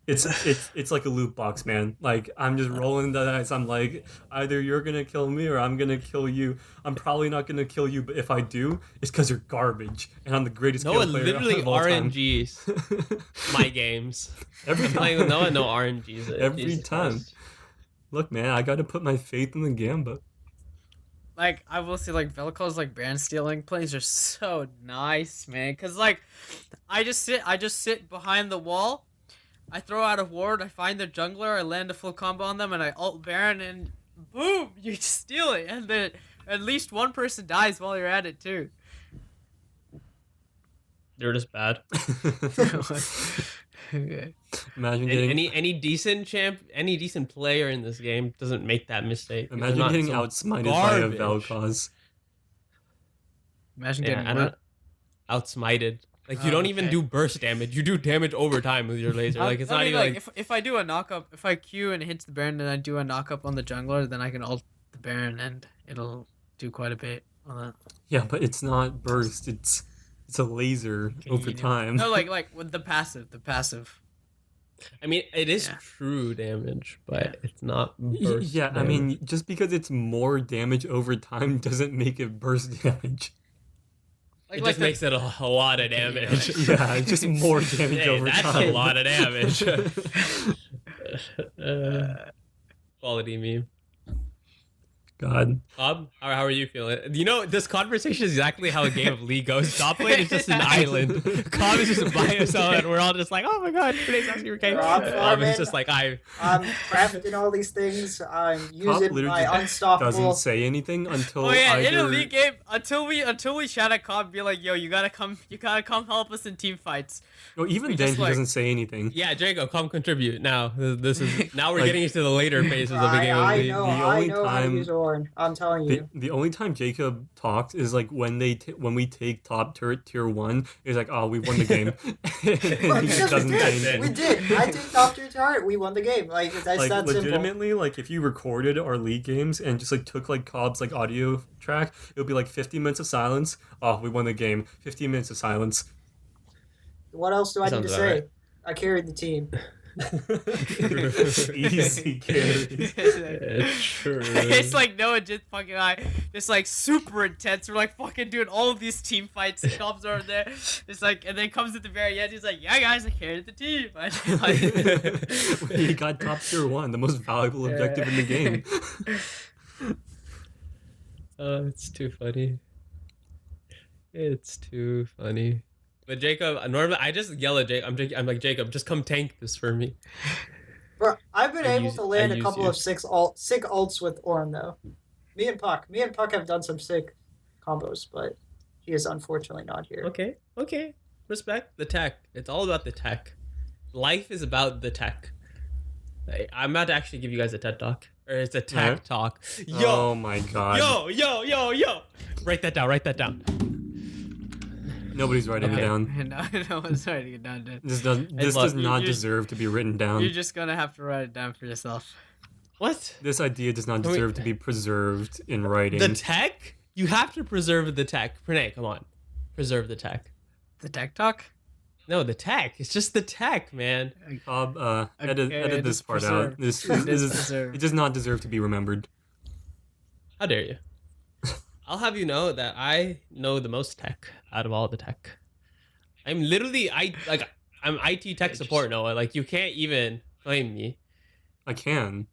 It's like a loot box, man. Like I'm just rolling the dice. I'm like, either you're gonna kill me or I'm gonna kill you. I'm probably not gonna kill you, but if I do, it's because you're garbage, and I'm the greatest Noah Kale player literally of all time. RNGs my games. Every I'm playing with time. Noah, no RNGs. Every Jesus time. Christ. Look, man, I got to put my faith in the Gambit. Like I will say, like Velko's like brand stealing plays are so nice, man. Cause like, I just sit behind the wall. I throw out a ward, I find the jungler, I land a full combo on them, and I ult Baron, and boom, you just steal it, and then at least one person dies while you're at it too. They're just bad. Okay. Imagine getting Any decent player in this game doesn't make that mistake. They're imagine not getting some outsmited by a garbage. Vel'Koz. Imagine Yeah, getting I don't outsmited. Like you don't even Okay. do burst damage. You do damage over time with your laser. Like it's I not mean, even like if I do a knock up, if I Q and it hits the Baron, and I do a knock up on the jungler, then I can ult the Baron, and it'll do quite a bit on that. Yeah, but it's not burst. It's a laser over time. No, like with the passive. I mean, it is Yeah. true damage, but it's not burst. Yeah, I damage. mean, just because it's more damage over time doesn't make it burst damage. It just makes it a lot of damage. Yeah, it's just more damage Hey, over that's time. a lot of damage. Quality meme. God. Bob, how are you feeling? You know, this conversation is exactly how a game of League goes. Top lane is just an island. Cobb is just by himself, and we're all just like, oh my god, today's actually okay. Rob Bob Farman. is just like, I'm crafting all these things. I'm Cop using literally my just unstoppable. doesn't say anything until Oh yeah, in a either... league game, until we shout at Cobb, be like, yo, you gotta come help us in team fights. No, even we then just, he like- doesn't say anything. yeah, Jacob, come contribute. Now, this is now we're Like- getting into the later phases of the game of I League. know, The I only know how to time- use Ornn. I'm telling you. The only time Jacob talks is like when we take top turret tier 1. He's like, oh, we won the game. Well, And he because doesn't we say did. anything. We did. I take top tier turret. We won the game. Like that's Like that simple. legitimately, like if you recorded our league games and just like took like Cobb's like audio track, it would be like 50 minutes of silence. Oh, we won the game. 15 minutes of silence. What else do I need Sounds to about say? right. I carried the team. Easy carry. It's true. It's like Noah just fucking just like super intense. We're like fucking doing all of these team fights. And Cobb's over there. It's like, and then comes at the very end. He's like, yeah, guys, I carried the team. We got top tier 1, the most valuable objective in the game. Oh, it's too funny. It's too funny. But Jacob, normally I just yell at Jacob. I'm like, Jacob, just come tank this for me. Bro, I've been I able use- to land I a use couple you. of sick ults with Ornn though. Me and Puck have done some sick combos, but he is unfortunately not here. Okay. Respect the tech. It's all about the tech. Life is about the tech. I'm about to actually give you guys a TED talk. Or it's a tech Yeah. talk. Oh my god. Yo. Write that down. Nobody's writing Okay. it down. no one's writing it down, dude. This does look, not you just- deserve to be written down. You're just gonna have to write it down for yourself. What? This idea does not Wait. deserve to be preserved in writing. The tech? You have to preserve the tech. Pranay, come on. Preserve the tech. The tech talk? No, the tech. It's just the tech, man. Bob, edit Okay, this just part preserve. out. This It is is preserved. it does not deserve to be remembered. How dare you? I'll have you know that I know the most tech out of all the tech. I'm literally I'm IT tech support, Noah. Like you can't even claim me. I can.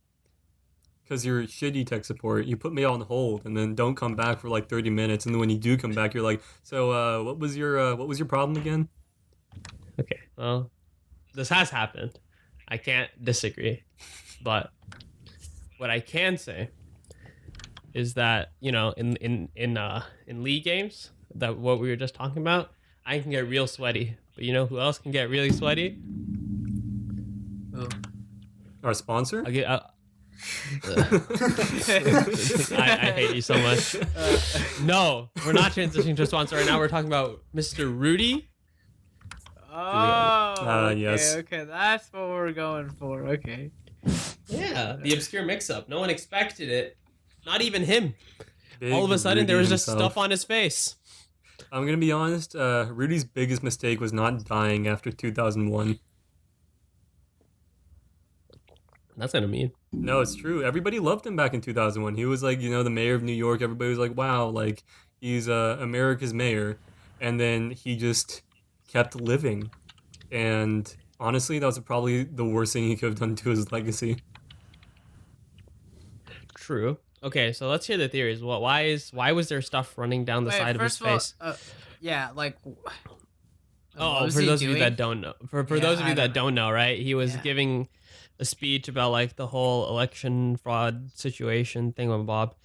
Because you're shitty tech support. You put me on hold and then don't come back for like 30 minutes, and then when you do come back, you're like, so what was your problem again? Okay, well, this has happened. I can't disagree, but what I can say is that in league games, that what we were just talking about, I can get real sweaty. But you know who else can get really sweaty? Our sponsor? I'll get. I hate you so much. No, we're not transitioning to a sponsor right now. We're talking about Mr. Rudy. Oh, okay, yes. okay, that's what we're going for. Okay. Yeah, the obscure mix-up. No one expected it. Not even him. Big All of a sudden, there Rudy was just himself. stuff on his face. I'm gonna be honest. Rudy's biggest mistake was not dying after 2001. That's kind of mean. No, it's true. Everybody loved him back in 2001. He was like, the mayor of New York. Everybody was like, wow, like he's America's mayor. And then he just kept living. And honestly, that was probably the worst thing he could have done to his legacy. True. Okay, so let's hear the theories. Why was there stuff running down the Wait, side of his first of all, face? yeah, like. Oh, for those of you that don't know, for Yeah, those of I you that don't know, right? He was Yeah. giving a speech about like the whole election fraud situation thing with Bob,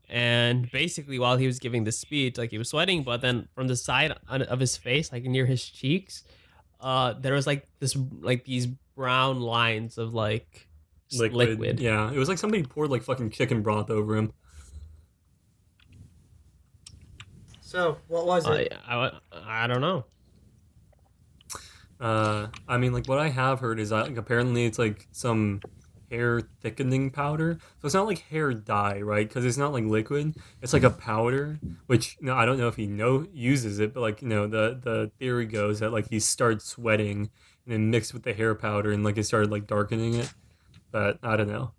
and basically while he was giving the speech, like he was sweating, but then from the side of his face, like near his cheeks, there was like these brown lines of like liquid. Yeah, it was like somebody poured like fucking chicken broth over him. So, what was it? I don't know. I mean, like what I have heard is that like apparently it's like some hair thickening powder. So it's not like hair dye, right? Because it's not like liquid. It's like a powder, which I don't know if he uses it, but like the theory goes that like he started sweating and then mixed with the hair powder and like it started like darkening it. But I don't know.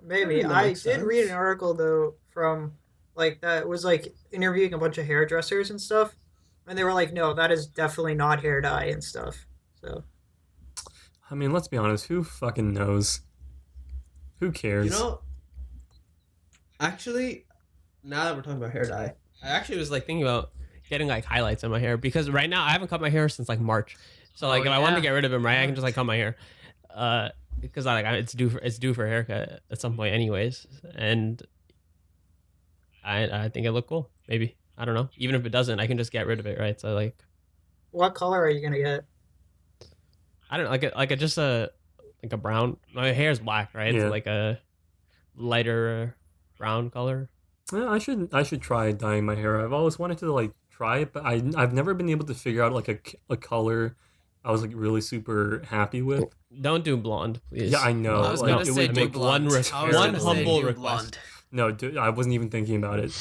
Maybe. That I makes did read an sense. article though from like that was like interviewing a bunch of hairdressers and stuff, and they were like, "No, that is definitely not hair dye and stuff." So I mean, let's be honest. Who fucking knows? Who You cares? know, actually, now that we're talking about hair dye, I actually was like thinking about getting like highlights in my hair because right now I haven't cut my hair since like March. So like Oh, if I wanted to yeah. get rid of them, right, I can Right. just like cut my hair. Because it's due for a haircut at some point anyways, and I think it looked cool. Maybe I don't know. Even if it doesn't, I can just get rid of it, right? So like what color are you gonna get? I don't know, just a like a brown. My hair is black, right? So Yeah. like a lighter brown color. Yeah, I should try dyeing my hair. I've always wanted to like try it, but I've never been able to figure out like a color I was like really super happy with. Don't do blonde, please. Yeah, I know. I was like, gonna it say would do make blonde. I was one gonna say humble do request. blonde. No, dude, I wasn't even thinking about it.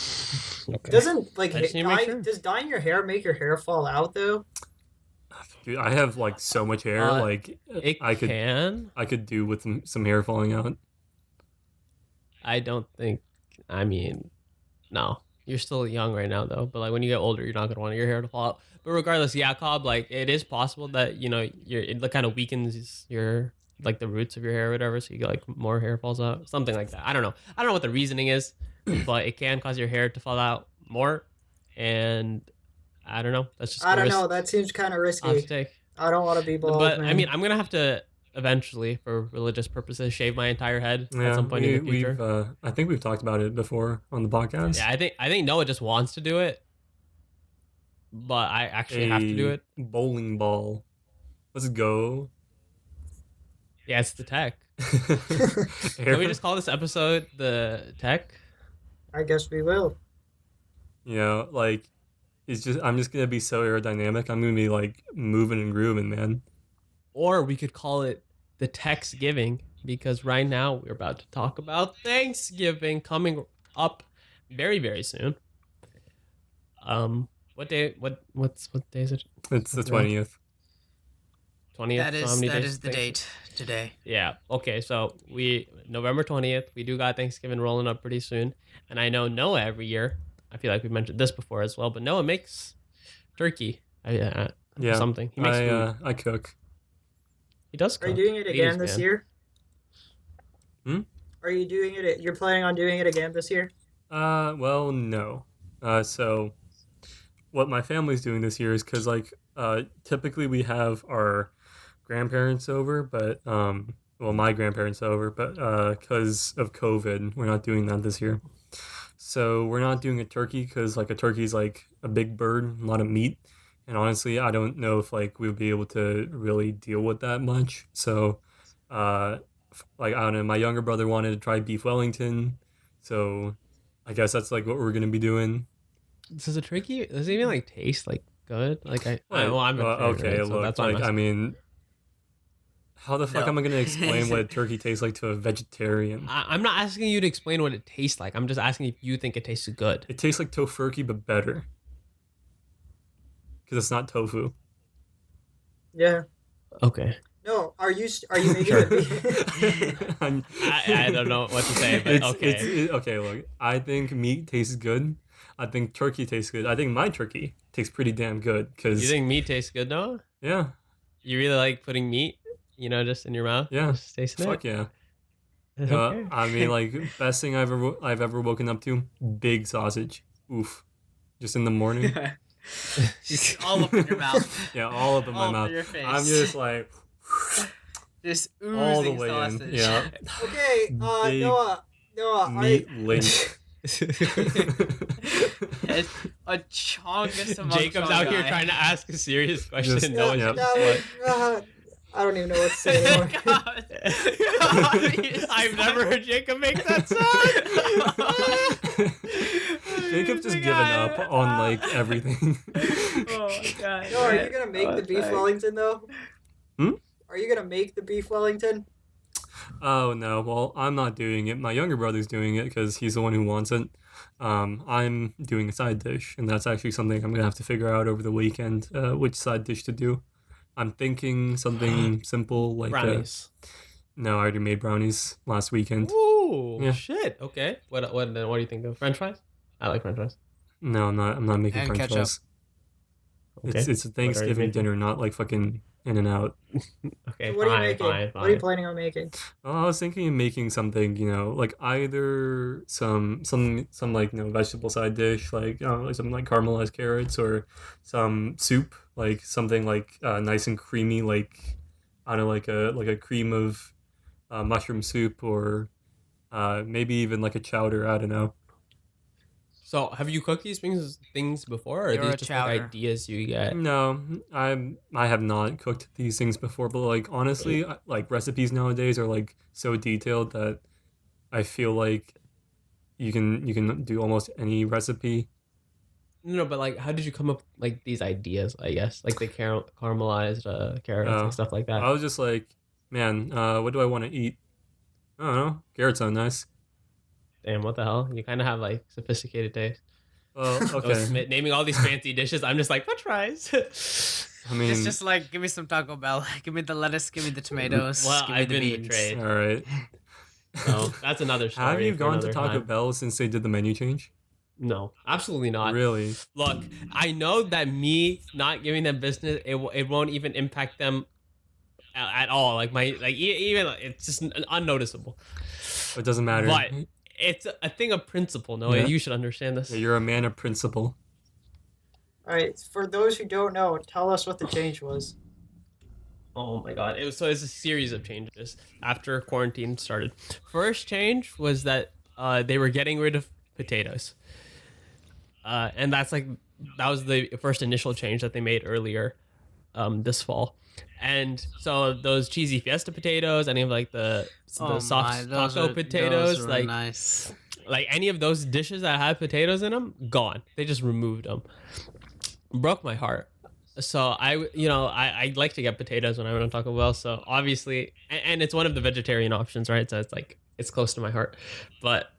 Okay. Doesn't like I just need to make dye, sure. does dyeing your hair make your hair fall out though? Dude, I have like so much hair. Like It I could can. I could do with some hair falling out. I don't think. I mean, no. You're still young right now, though. But like when you get older, you're not gonna want your hair to fall out. But regardless, yeah, Cobb. Like it is possible that it kind of weakens your like the roots of your hair or whatever, so you get like more hair falls out, something like that. I don't know. I don't know what the reasoning is, but it can cause your hair to fall out more, and I don't know. That's just I a don't risk know. That seems kind of I'll have to risky. take. I don't want to be bald, But man. I mean, I'm gonna have to eventually, for religious purposes, shave my entire head at Yeah, some point in the future. we've I think we've talked about it before on the podcast. Yeah, I think Noah just wants to do it, but I actually have to do it. Bowling ball. Let's go. Yeah, it's the tech. Hair- Can we just call this episode the tech? I guess we will. like I'm just gonna be so aerodynamic. I'm gonna be like moving and grooving, man. Or we could call it the Techsgiving, because right now we're about to talk about Thanksgiving coming up very, very soon. What day? What day is it? It's the Okay. 20th. 20th. That So how is many that days is the date today. Yeah. Okay. So November 20th, we do got Thanksgiving rolling up pretty soon, and I know Noah every year. I feel like we mentioned this before as well, but Noah makes turkey. Yeah. Something. He makes food. I cook. He does. Are you cook. doing it again Ladies' this man. year? Hmm? Are you doing it? You're planning on doing it again this year? Well, no. So what my family's doing this year is because like typically we have our grandparents over, but well, my grandparents over, but because of COVID, we're not doing that this year. So we're not doing a turkey because like a turkey's like a big bird, a lot of meat, and honestly, I don't know if like we'll be able to really deal with that much. So, like I don't know, my younger brother wanted to try beef Wellington, so I guess that's like what we're gonna be doing. Does it even like taste like good? Like Well, I'm okay, right? So look, that's why I'm like I asking. mean, how the fuck No. am I gonna explain what a turkey tastes like to a vegetarian? I'm not asking you to explain what it tastes like. I'm just asking if you think it tastes good. It tastes like tofurkey, but better. Because it's not tofu. Yeah. Okay. No. Are you making Sure. it? I don't know what to say, but okay. Okay, look. I think meat tastes good. I think turkey tastes good. I think my turkey tastes pretty damn good. You Because, think meat tastes good, Noah? yeah, You really like putting meat, just in your mouth? Yeah. Just tasting fuck yeah. it? Okay. I mean, like, best thing I've ever woken up to, big sausage. Oof. Just in the morning. Just all up in your mouth. Yeah, all up in my All over mouth. your face. I'm just like, Just all the oozing way sausage. in. Yeah. Okay. Big Noah. Meat link. It's a chongus among Jacob's out here trying to ask a serious question. Just- no one's yeah. just like, I don't even know what to say anymore. God. I've never heard Jacob make that sound. Jacob's just given up on like everything. Oh my god. No, are you gonna make the beef Wellington though? Hmm? Are you gonna make the beef Wellington? Oh no, well I'm not doing it. My younger brother's doing it because he's the one who wants it. I'm doing a side dish, and that's actually something I'm gonna have to figure out over the weekend. Which side dish to do. I'm thinking something simple like Brownies. no, I already made brownies last weekend. Ooh, Yeah. shit. Okay. What do you think of French fries? I like French fries. No, I'm not making And French ketchup. fries. Okay. It's a What are you Thanksgiving making? dinner, not like fucking In and Out. Okay, So what are you fine, making? fine, What are you fine. planning on making? I was thinking of making something, like either some like vegetable side dish, like something like caramelized carrots, or some soup, like something like nice and creamy, like I don't know, like a cream of mushroom soup, or maybe even like a chowder. I don't know. So, have you cooked these things before, or are You're these a just like chowder. ideas you get? No, I have not cooked these things before, but like honestly, like recipes nowadays are like so detailed that I feel like you can do almost any recipe. No, but like, how did you come up with, like these ideas? I guess like the caramelized carrots, like Uh, stuff like I that. was just like, man, what do I want to eat? I don't know. Carrots sound nice. Damn, what the hell? You kind of have like sophisticated taste. Well, I was okay. naming all these fancy dishes. I'm just like French fries. I It's mean, just like, give me some Taco Bell. Give me the lettuce. Give me the tomatoes. Well, give me I've the been beans. betrayed. all right. So that's another Have story you for gone to another Taco time. Bell since they did the menu change? No, absolutely not. Really? Look, I know that me not giving them business, it won't even impact them at all. Like even it's just unnoticeable. It doesn't matter. But it's a thing of principle. No, Yeah. you should understand this. Yeah, you're a man of principle. All right, for those who don't know, tell us what the change was. Oh my god! It's a series of changes after quarantine started. First change was that they were getting rid of potatoes, and that was the first initial change that they made earlier this fall. And so those cheesy fiesta potatoes, any of like the Oh my, soft taco potatoes, those were like nice. any of those dishes that had potatoes in them, gone. They just removed them. Broke my heart. So I like to get potatoes when I went on Taco Bell. So obviously, and it's one of the vegetarian options, right? So it's like it's close to my heart, but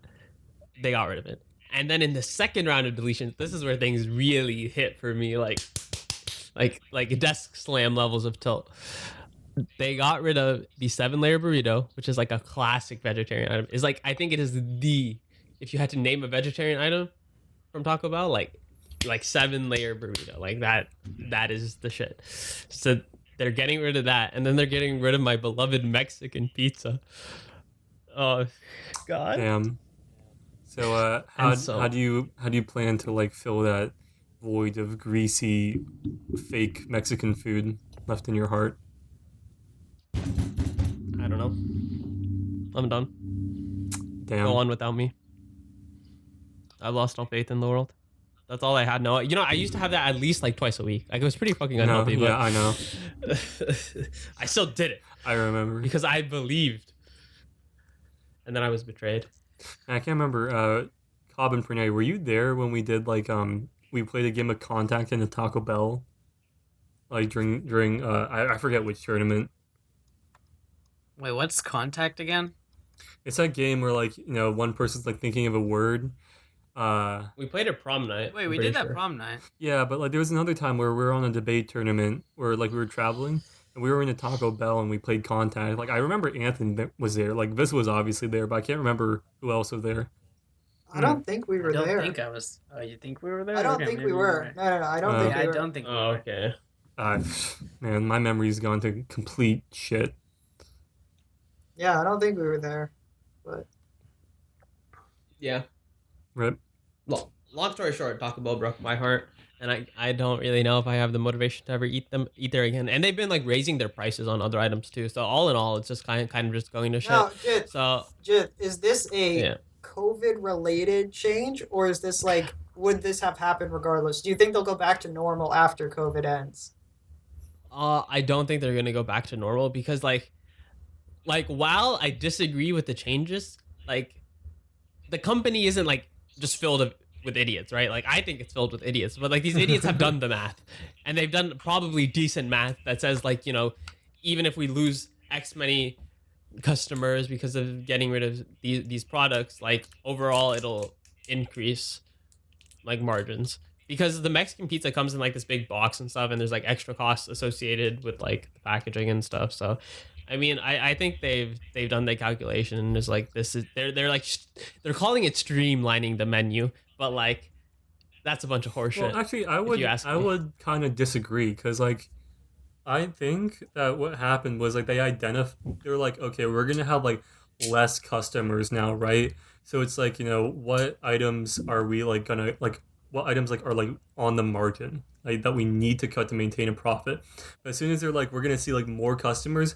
they got rid of it. And then in the second round of deletions, this is where things really hit for me, like desk slam levels of tilt. They got rid of the 7-layer burrito, which is like a classic vegetarian item. Is like I think it is the if you had to name a vegetarian item from Taco Bell, like 7-layer burrito, like that is the shit. So they're getting rid of that, and then they're getting rid of my beloved Mexican pizza. Oh god. Damn. So And so- how do you plan to like fill that void of greasy fake Mexican food left in your heart? I don't know. I'm done. Damn. Go on without me. I lost all faith in the world. That's all I had. No, I used to have that at least like twice a week. Like it was pretty fucking No, unhealthy, yeah, I know. but I still did it I remember. because I believed, and then I was betrayed. I can't remember. Cobb and Pranay, were you there when we did we played a game of Contact in the Taco Bell? Like during I forget which tournament. Wait, what's contact again? It's that game where one person's like thinking of a word. We played at prom night. Wait, I'm we pretty did that sure. prom night. Yeah, but like there was another time where we were on a debate tournament where like we were traveling and we were in a Taco Bell and we played Contact. Like I remember Anthony was there. Like Vis was obviously there, but I can't remember who else was there. I don't think we were I don't there. think I was. Oh, you think we were there? I don't Okay, think maybe we were. No, I don't Uh, think Yeah, we I were. don't think we Oh, were. okay. Uh, Man, my memory's gone to complete shit. Yeah, I don't think we were there. But Yeah. Rip. Long story short, Taco Bell broke my heart, and I don't really know if I have the motivation to ever eat there again. And they've been like raising their prices on other items too. So all in all, it's just kind of just going to shit. now, Jit, So is this a yeah. COVID related change, or is this like would this have happened regardless? Do you think they'll go back to normal after COVID ends? I don't think they're gonna go back to normal because like while I disagree with the changes, like the company isn't like just filled with idiots, right? Like I think it's filled with idiots, but like these idiots have done the math, and they've done probably decent math that says like even if we lose X many customers because of getting rid of these products, like overall it'll increase like margins because the Mexican pizza comes in like this big box and stuff, and there's like extra costs associated with like the packaging and stuff. So, I mean, I think they've done the calculation and it's like this is they're like they're calling it streamlining the menu, but like that's a bunch of Well, horseshit actually, I if you would ask I me. would kind of disagree because like I think that what happened was like they're like, okay, we're gonna have like less customers now, right? So it's like, what items are we like gonna like what items like are like on the margin, like that we need to cut to maintain a profit. But as soon as they're like, we're gonna see like more customers,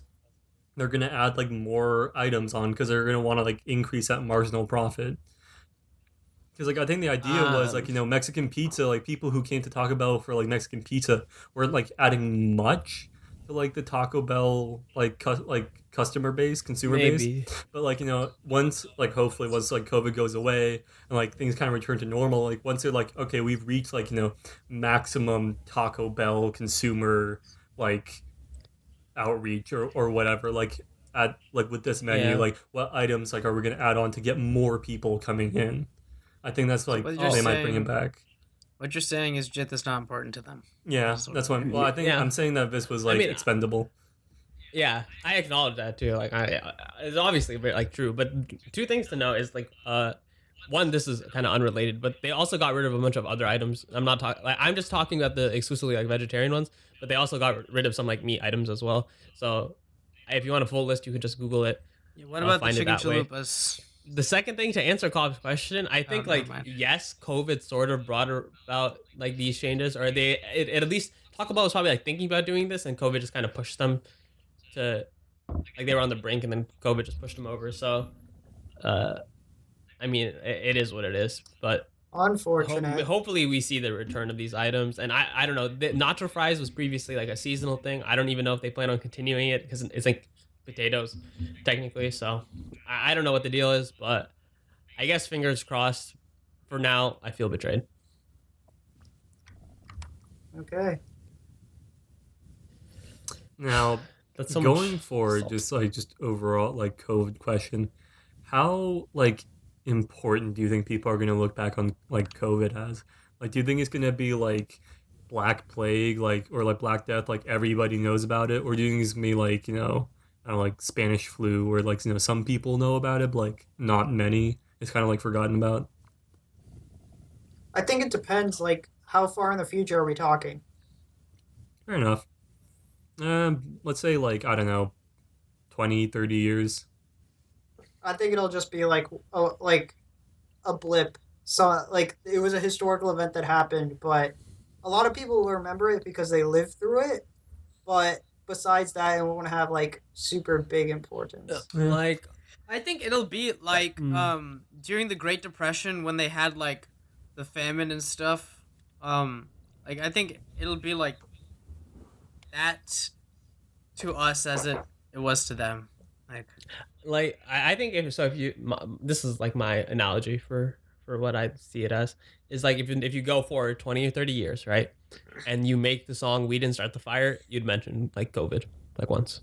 they're gonna add like more items on because they're gonna want to like increase that marginal profit. Because like I think the idea was like Um, Mexican pizza, like people who came to Taco Bell for like Mexican pizza weren't like adding much to like the Taco Bell like customer base, consumer base. Maybe. But like once like hopefully once like COVID goes away and like things kind of return to normal, like once they're like, okay, we've reached like maximum Taco Bell consumer like outreach or whatever, like at like with this menu, Yeah. like what items like are we gonna add on to get more people coming in. I think that's So like what you're Oh, they might bring him saying, back. what you're saying is JIT is not important to them. Yeah, That's what that's what. I'm Well, I think yeah. I'm saying that this was I like mean, expendable. yeah, I acknowledge that too. Like, it's obviously very like true. But two things to know is like, one, this is kind of unrelated, but they also got rid of a bunch of other items. I'm not talking like I'm just talking about the exclusively like vegetarian ones, but they also got rid of some like meat items as well. So, if you want a full list, you can just Google it, Yeah, what about the find it chicken that way. chalupas? The second thing to answer Cobb's question, I Oh, think never like mind. yes, COVID sort of brought about like these changes, or it at least Taco Bell was probably like thinking about doing this, and COVID just kind of pushed them to like they were on the brink, and then COVID just pushed them over. So, uh, I mean, it is what it is. But Unfortunate. hopefully, we see the return of these items. And I don't know. The nacho fries was previously like a seasonal thing. I don't even know if they plan on continuing it because it's like potatoes, technically. So I don't know what the deal is, but I guess fingers crossed. For now, I feel betrayed. Okay. Now, That's so going much forward, salt. just overall like COVID question, how like important do you think people are gonna look back on like COVID as? Like, do you think it's gonna be like Black Plague, like or like Black Death, like everybody knows about it, or do you think it's gonna be like I don't know, like Spanish flu, where like some people know about it, but like not many. It's kind of like forgotten about. I think it depends, like, how far in the future are we talking? Fair enough. Let's say like I don't know, 20, 30 years. I think it'll just be like a blip. So, like, it was a historical event that happened, but a lot of people will remember it because they lived through it. But besides that, it won't have, like, super big importance. Yeah. Like, I think it'll be like Mm. during the Great Depression when they had like the famine and stuff. Like I think it'll be like that to us as it was to them. Like I think if you this is like my analogy for what I see it as is like if you go forward 20 or 30 years, right, and you make the song "We Didn't Start the Fire," you'd mention like COVID like once.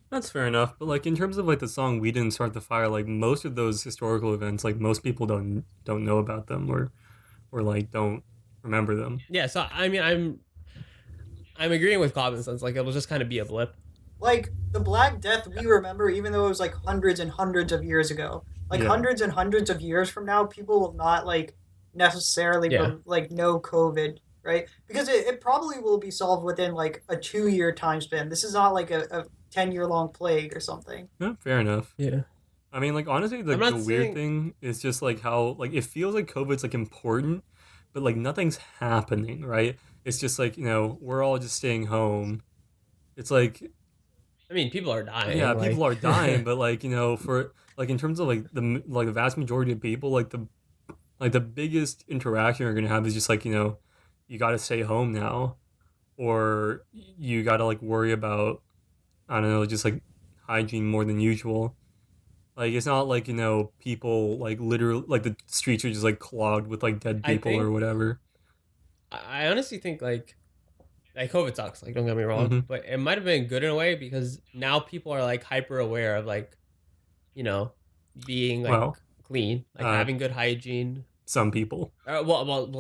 That's fair enough. But like in terms of like the song "We Didn't Start the Fire," like most of those historical events, like most people don't know about them or like don't remember them. Yeah, so I mean I'm agreeing with Cobb in the sense like it'll just kind of be a blip. Like, the Black Death we remember, even though it was, like, hundreds and hundreds of years ago. Like, Yeah. hundreds and hundreds of years from now, people will not, like, necessarily, Yeah. like, know COVID, right? Because it probably will be solved within, like, a 2 year time span. This is not, like, a 10-year long plague or something. Yeah, fair enough. Yeah. I mean, like honestly, I'm not the weird saying thing is just like how like it feels like COVID's like important, but like nothing's happening, right? It's just like we're all just staying home. It's like I mean people are dying yeah, like people are dying, but like for like in terms of like the vast majority of people, like the biggest interaction you're gonna have is just like you got to stay home now, or you got to like worry about I don't know, just like hygiene more than usual. Like it's not like people like literally like the streets are just like clogged with like dead I people or think whatever. I honestly think like like COVID sucks. Like, don't get me wrong, Hmm. but it might have been good in a way because now people are like hyper aware of like, you know, being like Well, clean, like uh, having good hygiene. some people.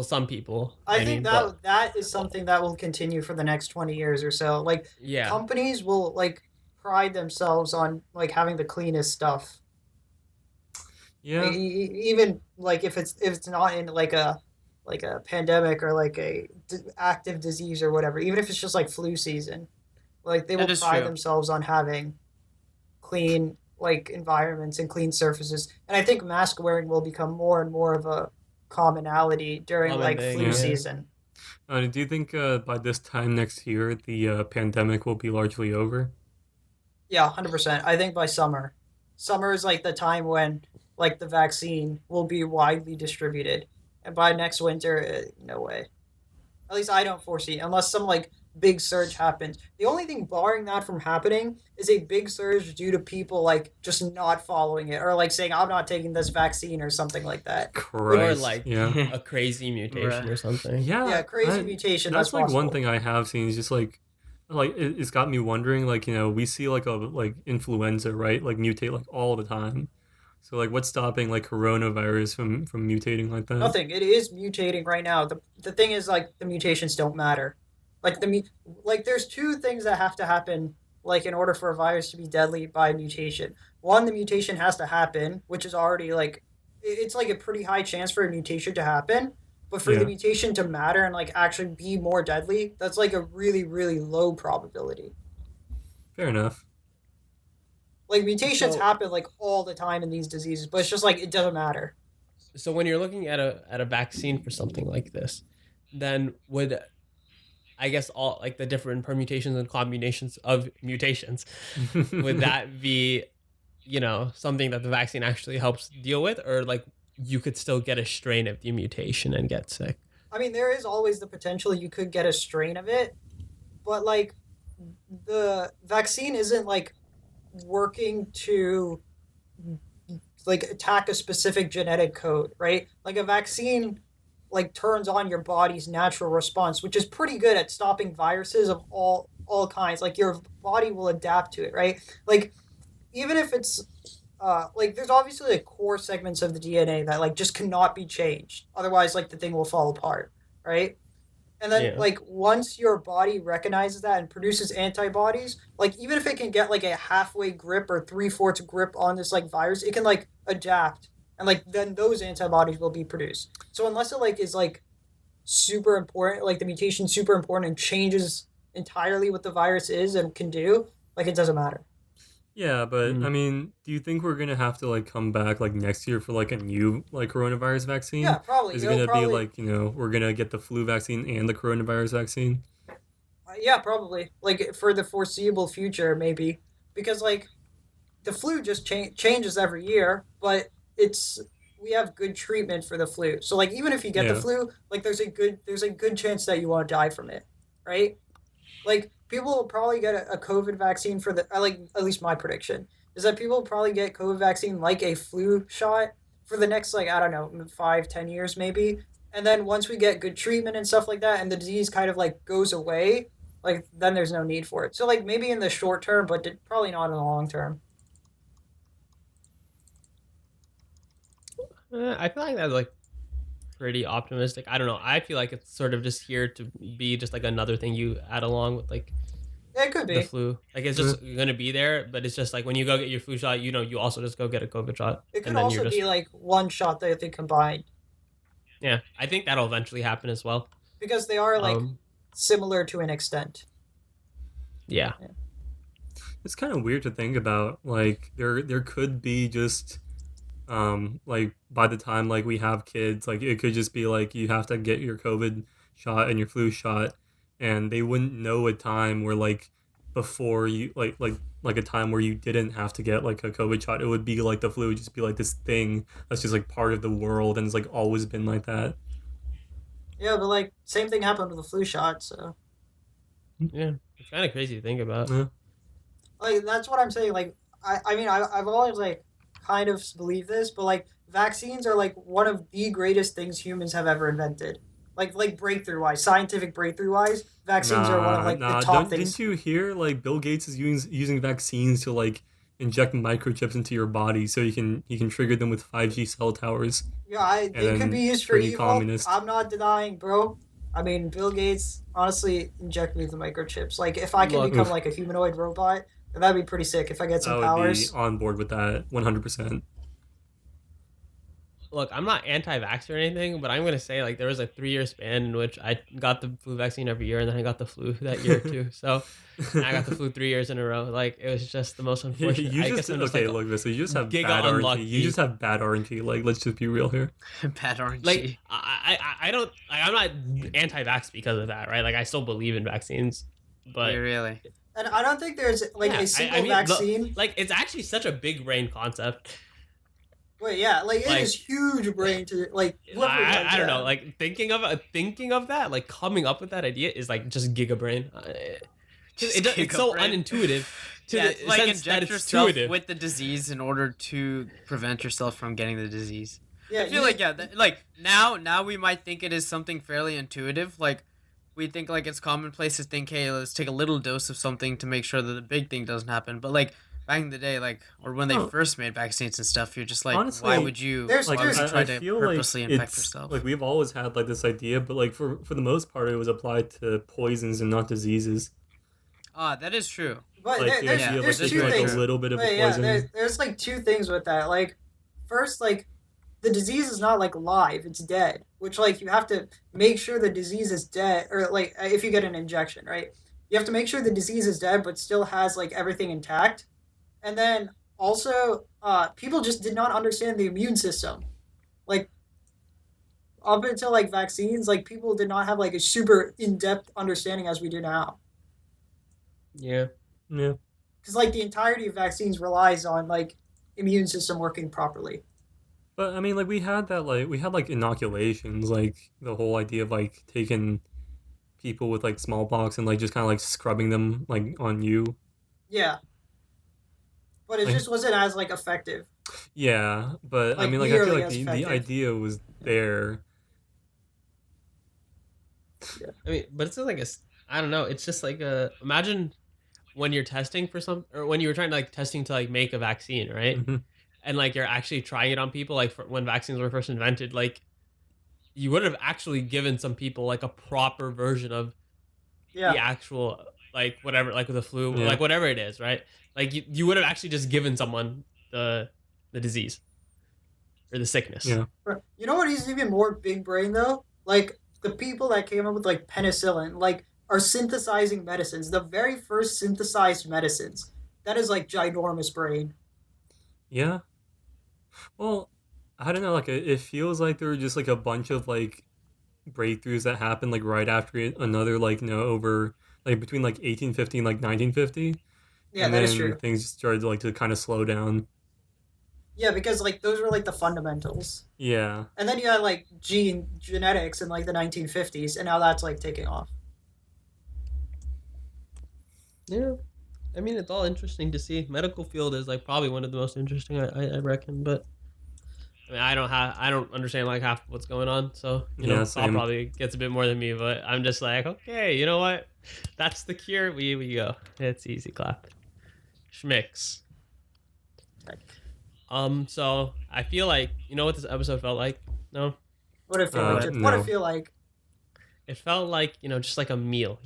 Some people. I I think mean, but that is something that will continue for the next 20 years or so. Like yeah, companies will like pride themselves on like having the cleanest stuff. Like, Yeah. even like if it's not in like a pandemic or like a active disease or whatever, even if it's just like flu season, like they That will is pride true. themselves on having clean like environments and clean surfaces. And I think mask wearing will become more and more of a commonality during common like thing. flu Yeah. Yeah. season. Do you think by this time next year the pandemic will be largely over? Yeah, 100%. I think by summer. Summer is like the time when like the vaccine will be widely distributed. And by next winter, no way. At least I don't foresee, unless some like big surge happens. The only thing barring that from happening is a big surge due to people like just not following it or like saying I'm not taking this vaccine or something like that. Like Or Christ. like Yeah. a crazy mutation Bruh. or something. yeah, Yeah, crazy mutation that's that's like one possible. thing I have seen is just like it's got me wondering, like, we see like a like influenza, right, like mutate like all the time. So like what's stopping like coronavirus from mutating like that? Nothing. It is mutating right now. The thing is like the mutations don't matter. Like like there's two things that have to happen like in order for a virus to be deadly by mutation. One, the mutation has to happen, which is already like it's like a pretty high chance for a mutation to happen. But for the Yeah, mutation to matter and like actually be more deadly, that's like a really really low probability. fair enough. Like mutations So happen like all the time in these diseases, but it's just like it doesn't matter. so when you're looking at a vaccine for something like this, then would I guess all like the different permutations and combinations of mutations, would that be, something that the vaccine actually helps deal with, or like you could still get a strain of the mutation and get sick? I mean, there is always the potential you could get a strain of it, but like the vaccine isn't like working to like attack a specific genetic code, right? Like a vaccine like turns on your body's natural response, which is pretty good at stopping viruses of all kinds. Like your body will adapt to it, right? Like even if it's like there's obviously like core segments of the DNA that like just cannot be changed. Otherwise like the thing will fall apart, right? And then Yeah. like once your body recognizes that and produces antibodies, like even if it can get like a halfway grip or three-fourths grip on this like virus, it can like adapt and like then those antibodies will be produced. So unless it like is like super important, like the mutation super important and changes entirely what the virus is and can do, like it doesn't matter. Yeah, but Mm. I mean, do you think we're gonna have to like come back like next year for like a new like coronavirus Yeah, vaccine? probably. Is it It'll gonna be probably like, we're gonna get the flu vaccine and the coronavirus vaccine? yeah, probably. Like for the foreseeable future maybe because like the flu just changes every year, but it's we have good treatment for the flu. So like even if you get the Yeah. flu, like there's a good chance that you won't die from it, right? Like people will probably get a COVID vaccine for the like at least my prediction is that people will probably get COVID vaccine like a flu shot for the next like I don't know 5 10 years maybe, and then once we get good treatment and stuff like that, and the disease kind of like goes away, like then there's no need for it. So like maybe in the short term, but probably not in the long term. I feel like that's like pretty optimistic. I don't know. I feel like it's sort of just here to be just like another thing you add along with like Yeah, it could the be. flu. Like it's just gonna be there, but it's just like when you go get your flu shot, you also just go get a COVID shot, It could and then you're also just be like one shot that they combined yeah. I think that'll eventually happen as well. because they are like Um, similar to an extent. yeah, It's kind of weird to think about. Like there could be just like by the time like we have kids, like it could just be like you have to get your COVID shot and your flu shot, and they wouldn't know a time where like before you like a time where you didn't have to get like a COVID shot. It would be like the flu would just be like this thing that's just like part of the world and it's like always been like that. Yeah, but like same thing happened with the flu shot. So yeah. It's kind of crazy to think about. Yeah. like that's what I'm saying. Like I mean I've always like kind of believed this, but like vaccines are like one of the greatest things humans have ever invented. Like breakthrough wise, scientific breakthrough wise, vaccines are one of like the top things. Didn't you hear like Bill Gates is using vaccines to like inject microchips into your body so you can trigger them with 5G cell towers Yeah, and they could be then used for turn you evil. communist. I'm not denying, bro. I mean, Bill Gates honestly inject me with the microchips. Like, if I can Look, become like a humanoid robot, then that'd be pretty sick. If I get I some would be powers. on board with that 100%. Look, I'm not anti-vax or anything, but I'm gonna say like there was a 3-year span in which I got the flu vaccine every year, and then I got the flu that year too. So and I got the flu 3 years in a row. Like it was just the most unfortunate. You I just guess I'm just okay. like, Look, this you just have giga bad unlucky. RNG. You just have bad RNG. Like, let's just be real here. Bad RNG. like I don't like, I'm not anti-vax because of that, right? Like I still believe in vaccines, but really? And I don't think there's like yeah, a single mean, vaccine. like it's actually such a big brain concept. Wait, yeah, like it like- is huge brain to like. I don't know, like thinking of that, like coming up with that idea is like just giga brain. It's so Giga brain. unintuitive to Yeah, the like sense that inject it's yourself intuitive. with the disease in order to prevent yourself from getting the disease. Yeah, I feel like like now we might think it is something fairly intuitive. Like we think like it's commonplace to think, hey, let's take a little dose of something to make sure that the big thing doesn't happen. But like back in the day, like or when they Oh. first made vaccines and stuff, you're just like, Honestly, why would you there's- why would there's- you try I to feel purposely like infect it's yourself? like we've always had like this idea, but like for the most part, it was applied to poisons and not diseases. That is true. but Like there- the there's, idea of there's like two taking things. like a little bit of Wait, a yeah, poison. there's like two things with that. Like, first, like the disease is not like live; it's dead. Which like you have to make sure the disease is dead, or like if you get an injection, right? You have to make sure the disease is dead, but still has like everything intact. And then also, people just did not understand the immune system. Like up until like vaccines, like people did not have like a super in-depth understanding as we do now. Yeah. Yeah. Because like the entirety of vaccines relies on like immune system working properly. But I mean, like we had inoculations, like the whole idea of like taking people with like smallpox and like just kind of like scrubbing them like on you. Yeah. But it Like- just wasn't as like effective. Yeah, but I Like, mean, like I feel nearly like as the effective. idea was there. I mean, but it's just like I don't know. It's just like imagine when you're testing for some, or when you were trying to like testing to like make a vaccine, right? Mhm. And like you're actually trying it on people, like when vaccines were first invented, like you would have actually given some people like a proper version of Yeah. the actual like whatever, like with the flu, Yeah. like whatever it is, right? Like you would have actually just given someone the disease or the sickness. Yeah. You know what is even more big brain though? Like the people that came up with like penicillin, like are synthesizing medicines. The very first synthesized medicines. That is like ginormous brain. Yeah. Well, I don't know. Like it feels like there were just like a bunch of like breakthroughs that happened like right after another like over like between like 1850 and like 1950. Yeah, and that then is true. things started like to kind of slow down. Yeah, because like those were like the fundamentals. Yeah. And then you had like genetics in like the 1950s, and now that's like taking off. Yeah. I mean, it's all interesting to see. Medical field is like probably one of the most interesting, I reckon. But I mean, I don't understand like half of what's going on. So you know, Yeah, Bob same. probably gets a bit more than me. But I'm just like, okay, you know what? That's the cure. We go. It's easy clap. Schmicks. So I feel like you know what this episode felt like. No, What it feel like? Chip? What no. it feel like? it felt like just like a meal.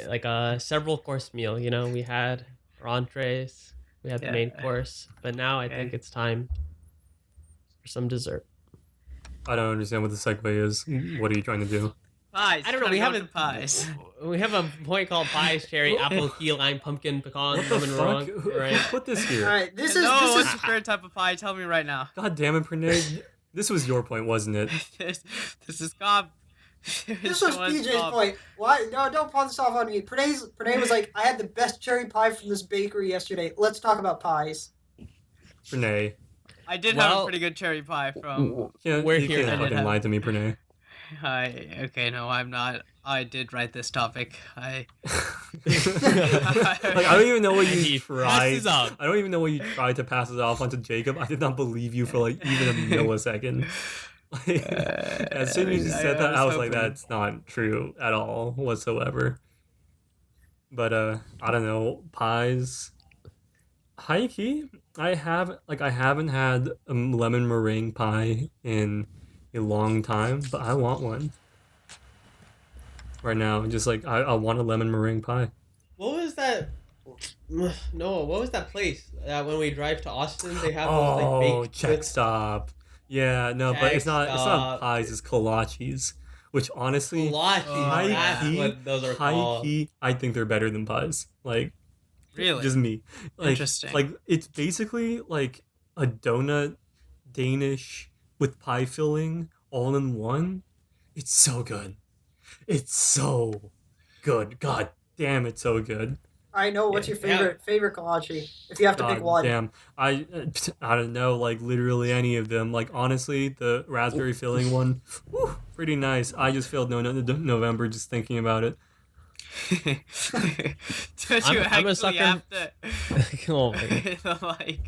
Like a several course meal. We had our entrees, we had the main Yeah. course, but now I Okay. think it's time for some dessert. I don't understand what the segue is. What are you trying to do? Pies. I don't know. Gotta We go have with the pies. We have a point called pies, cherry, apple, key lime, pumpkin, pecan, What the lemon, fuck? wrong. Who Right? put this All here? right, this no, is what's your favorite type of pie? Tell me right now. God damn it, Pranay. This was your point, wasn't it? this is Cobb. this was PJ's point. Why? No, don't pawn this off on me. Pranay was like, I had the best cherry pie from this bakery yesterday. Let's talk about pies. Pranay. I did have Well- a pretty good cherry pie from. We're You here can't now. fucking lie to me, Pranay. Okay, no, I'm not. I did write this topic. Like, I don't even know what you He tried. messes up. I don't even know what you tried to pass it off onto Jacob. I did not believe you for like even a millisecond. As soon as you said that, I was like, hoping. that's not true at all whatsoever. But I don't know, pies. High key, I haven't had a lemon meringue pie in a long time, but I want one right now. Just like I want a lemon meringue pie. What was that? No, what was that place that when we drive to Austin they have those like Oh, baked check goods? stop. Yeah, no, but it's not Check pies, it's kolaches. Which honestly, Kolaches, Oh, that's key, what those are high called. key, I think they're better than pies. Like Really? just me. Like, Interesting. Like it's basically like a donut Danish with pie filling all in one. It's so good. It's so good. God damn, it's so good. I know. What's your Yeah. favorite kolache? If you have to pick God one. damn. I don't know, like literally any of them. Like honestly, the raspberry filling one, whew, pretty nice. I just failed November just thinking about it. Don't you I'm a actually sucker- have to? Oh my God. Like,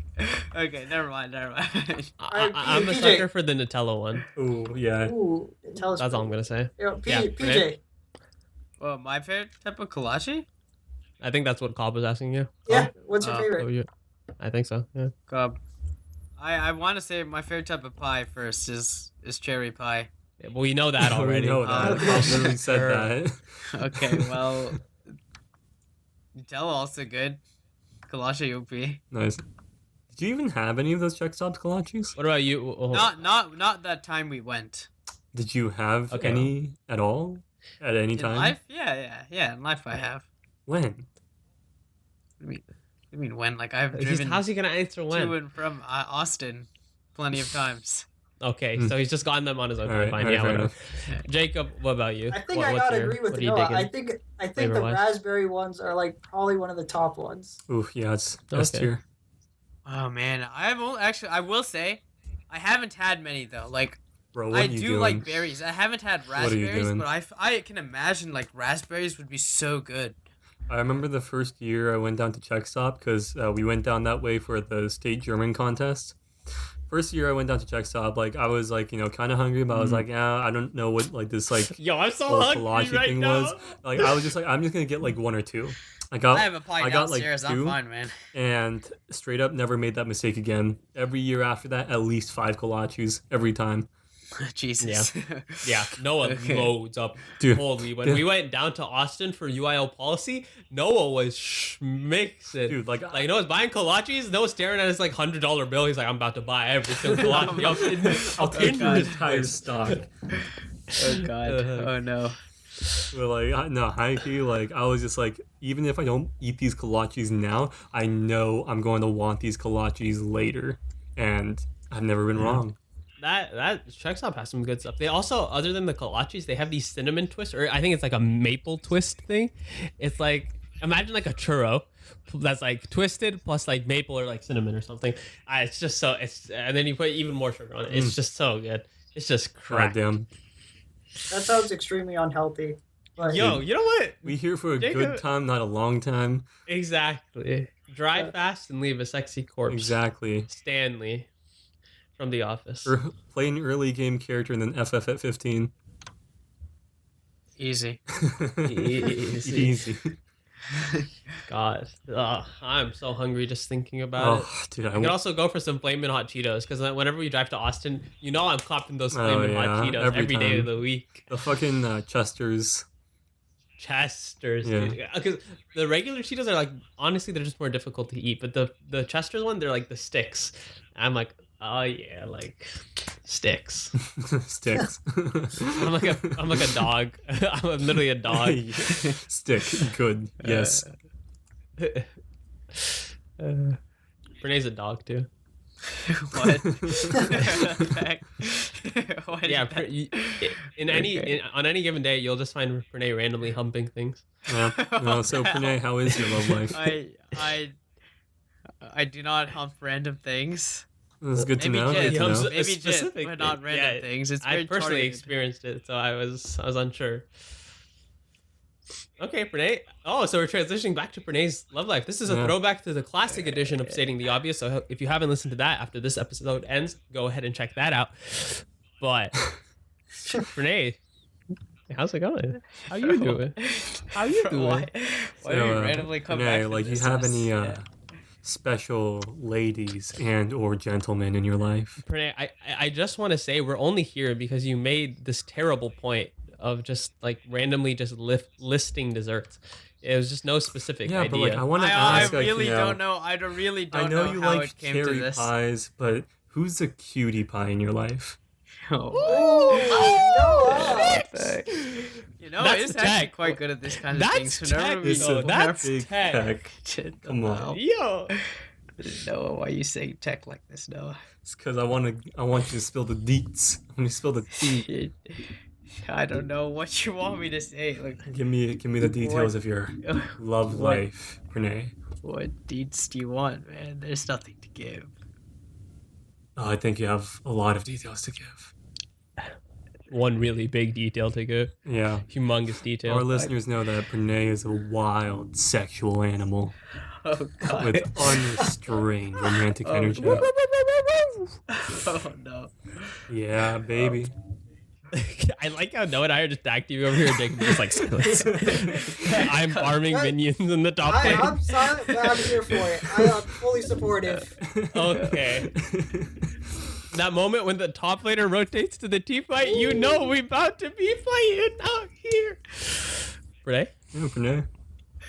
okay, never mind. I'm a PJ. sucker for the Nutella one. Ooh, yeah. Ooh, tell us. That's all I'm gonna say. Yeah, PJ. Well, my favorite type of kolache? I think that's what Cobb was asking you. Yeah. What's your Oh, Oh, favorite? you- I think so. Yeah. Cobb. I want to say my favorite type of pie first is cherry pie. Yeah, well, you know that already. We know that. Okay. I literally said that. Okay, well, Nutella also good. Kolache OP. Nice. Did you even have any of those check stops kolaches? What about you? Oh, Not that time we went. Did you have Okay. any at all? At any In time? life? Yeah. In life, I have. When? I mean when? Like I've driven how's he gonna answer to when? and from Austin plenty of times. Okay, Hmm. so he's just gotten them on his own. All right, Fine, all right, yeah, fair whatever. enough. Jacob, what about you? I think What- I what's gotta your- agree with what are you Noah. digging? I think the flavor-wise? raspberry ones are like probably one of the top ones. Ooh, yeah, it's S Okay. tier. Oh man, I will say, I haven't had many though. Like Bro, what I are you do doing? like berries. I haven't had What are you raspberries, doing? but I can imagine like raspberries would be so good. I remember the first year I went down to Czech Stop because we went down that way for the state German contest. First year I went down to Czech Stop, like I was like, kind of hungry, but I was like, yeah, I don't know what like this like Yo, I'm so whole hungry kolache right thing now. was. Like I was just like, I'm just gonna get like one or two. I I have a pie I got, like, downstairs. I'm two. fine, man. and straight up never made that mistake again. Every year after that, at least 5 kolaches every time. Jesus. Yeah, Noah Okay. loads up. Dude, Holy, when we went down to Austin for UIL policy, Noah was mixing. dude, like Noah's buying kolaches. Noah's staring at his like $100 bill. He's like, I'm about to buy every single kolache. I'll take in your this entire place. stock. Oh god. Oh no. But like, no, high key, like I was just like, even if I don't eat these kolaches now, I know I'm going to want these kolaches later, and I've never been wrong. That Check Stop has some good stuff. They also, other than the kolaches, they have these cinnamon twists, or I think it's like a maple twist thing. It's like, imagine like a churro that's like twisted plus like maple or like cinnamon or something. It's just so and then you put even more sugar on it. It's just so good. It's just crack. Goddamn. That sounds extremely unhealthy. But Yo, you know what? We here for a Jacob- good time, not a long time. Exactly. Drive fast and leave a sexy corpse. Exactly. Stanley from The Office. Play an early game character and then FF at 15. Easy. Easy. Easy. God, I'm so hungry just thinking about it. Oh, dude, I could also go for some Flamin' Hot Cheetos because whenever we drive to Austin, I'm copping those Oh, Flamin' Hot yeah, Cheetos every every day time. of the week. the fucking Chester's. Chester's, Yeah. because the regular Cheetos are like honestly they're just more difficult to eat, but the Chester's one they're like the sticks. I'm like, oh yeah, like sticks. Sticks. I'm like a dog. I'm literally a dog. Stick. Good. Yes. Renee's a dog too. What? What Yeah, is that? on any given day, you'll just find Renee randomly humping things. Yeah. No, so Pranay, how is your love life? I do not hump random things. It's good to Maybe know. just- Good to know. Hums- Maybe just, specific but not thing. random Yeah, things. It's I very personally targeted. experienced it, so I was unsure. Okay, Pranay. Oh, so we're transitioning back to Pranay's love life. This is a Yeah. throwback to the classic edition of Stating the Obvious. So if you haven't listened to that after this episode ends, go ahead and check that out. But Renee, how's it going? How you doing? How you doing? Why do you randomly come back? Renee, to like, you this have mess? any Yeah. special ladies and or gentlemen in your life? Pranay, I just want to say we're only here because you made this terrible point of just like randomly just listing desserts. It was just no specific Yeah, idea. but like I want to I ask, like, really you know, don't know. I really I don't know know you how like it came to cherry this. pies, but who's the cutie pie in your life? Oh, Noah! you know, That's it's the actually tech. quite good at this kind of That's thing. So whenever tech, we It's though. a That's big tech. tech. Come on. Yo, Noah, why you saying tech like this, Noah? It's because I want you to spill the deets. I want you to spill the tea. Shit. I don't know what you want me to say. Like, Give me the details of your love What? life, Renee. what deeds do you want, man? There's nothing to give. Oh, I think you have a lot of details to give. one really big detail to go. Yeah. Humongous detail. Our listeners know that Renee is a wild sexual animal Oh god. with unrestrained romantic Oh, energy. no. Oh no. Yeah, baby. I like how Noah and I are just acting over here, Jake, just like silence. I'm farming minions in the top lane. I'm silent, but I'm here for it. I am fully supportive. Okay. That moment when the top laner rotates to the team fight, you know we about to be fighting out here. Renee? Yeah, Renee.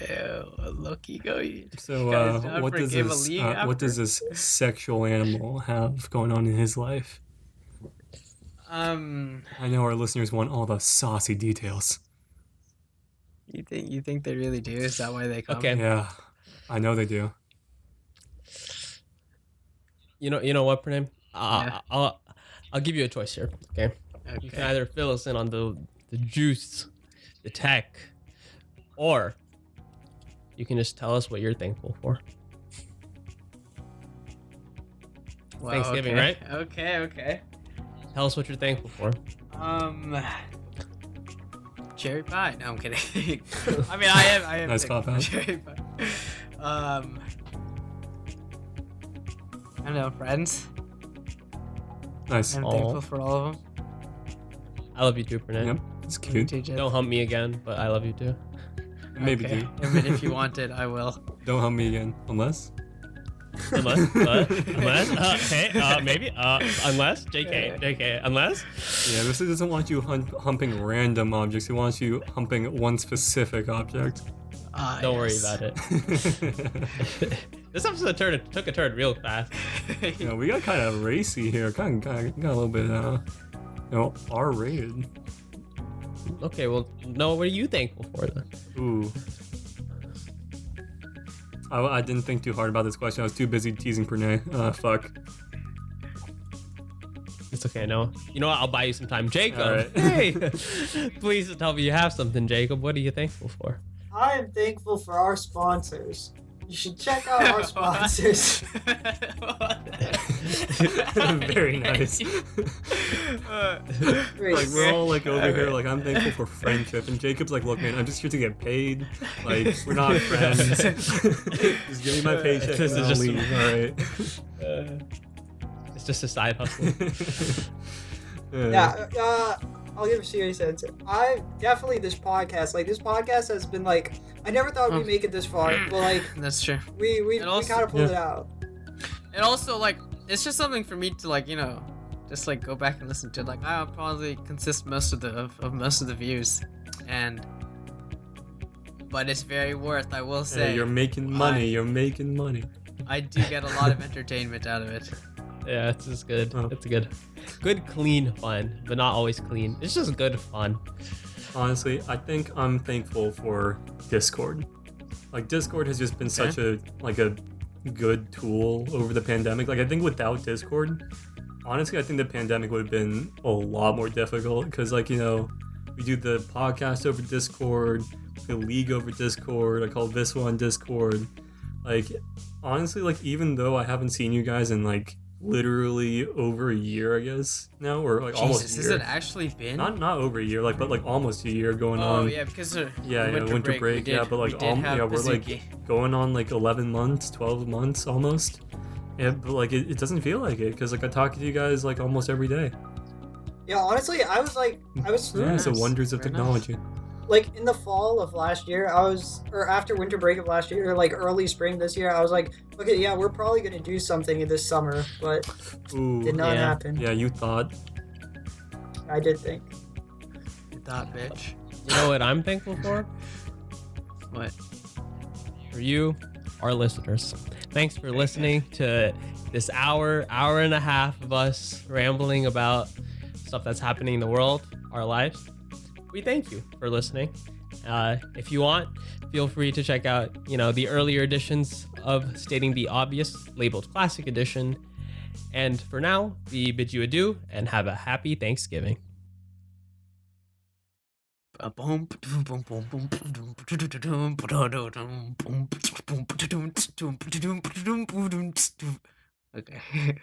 Ew, lucky go. You So, guys down what for a does game of this League what after? does this sexual animal have going on in his life? I know our listeners want all the saucy details. You think they really do? Is that why they come? Okay. Yeah, I know they do. You know what, Pranay? Yeah. I'll give you a choice here. Okay. You can Okay. either fill us in on the juice, the tech, or you can just tell us what you're thankful for. Wow, Thanksgiving, okay. right? Okay. Tell us what you're thankful for. Cherry pie. No, I'm kidding. I mean, I am Nice thankful cop out. for cherry pie. I don't know, friends. Nice. I'm Aw. thankful for all of them. I love you too, Pranay. Yep, it's You cute. too, Jed. Don't hump me again, but I love you too. Maybe Okay. do. I mean, if you want it, I will. Don't hump me again, unless. Unless, maybe, unless, JK, unless. Yeah, this doesn't want you humping random objects. He wants you humping one specific object. Don't worry Yes. about it. This episode took a turn real fast. Yeah, we got kind of racy here. Kind of got a little bit, R-rated. Okay, well, Noah, what are you thankful for then? Ooh. I didn't think too hard about this question. I was too busy teasing Pranay. Fuck. It's okay, Noah. You know what? I'll buy you some time. Jacob, All right. hey, please tell me you have something, Jacob. What are you thankful for? I am thankful for our sponsors. You should check out our sponsors. Very nice. Like we're all like over here, like I'm thankful for friendship, and Jacob's like, look, man, I'm just here to get paid. Like we're not friends. Just give me my paycheck This and is I'll just- leave. All right. It's just a side hustle. Yeah, I'll give a serious answer. I definitely this podcast has been like I never thought we'd make it this far, but like That's true. we And also- kind of pulled Yeah. it out. And also, like, it's just something for me to, like, just like go back and listen to. Like, I'll probably consist most of the views, but it's very worth. I will Hey, say, you're making money. You're making money. I do get a lot of entertainment out of it. Yeah, it's just good. Oh. It's good, clean fun, but not always clean. It's just good fun. Honestly, I think I'm thankful for Discord. Like Discord has just been such a good tool over the pandemic. Like I think without Discord, honestly, I think the pandemic would have been a lot more difficult because we do the podcast over Discord, the league over Discord. I call this one Discord. Like honestly, like even though I haven't seen you guys in like literally over a year, I guess now, or like almost Jesus, a has year. it actually been? Not over a year, but almost a year going Oh on. yeah, because Winter break. we Yeah, but we did have we're like Bazooki. going on like 11 months, 12 months almost. Yeah, but like it doesn't feel like it because like I talk to you guys like almost every day. Yeah, honestly, I was Yeah, so Nice. wonders of Very nice. technology. like in the fall of last year, or after winter break of last year, or like early spring this year, I was like, okay, yeah, we're probably gonna do something this summer, but Ooh, did not Yeah. happen. yeah, you thought. I did think. You thought, bitch. You know what I'm thankful for? What? For you, our listeners. Thanks for listening to this hour and a half of us rambling about stuff that's happening in the world, our lives. We thank you for listening. If you want, feel free to check out, the earlier editions of Stating the Obvious, labeled Classic Edition. And for now, we bid you adieu and have a happy Thanksgiving. Okay.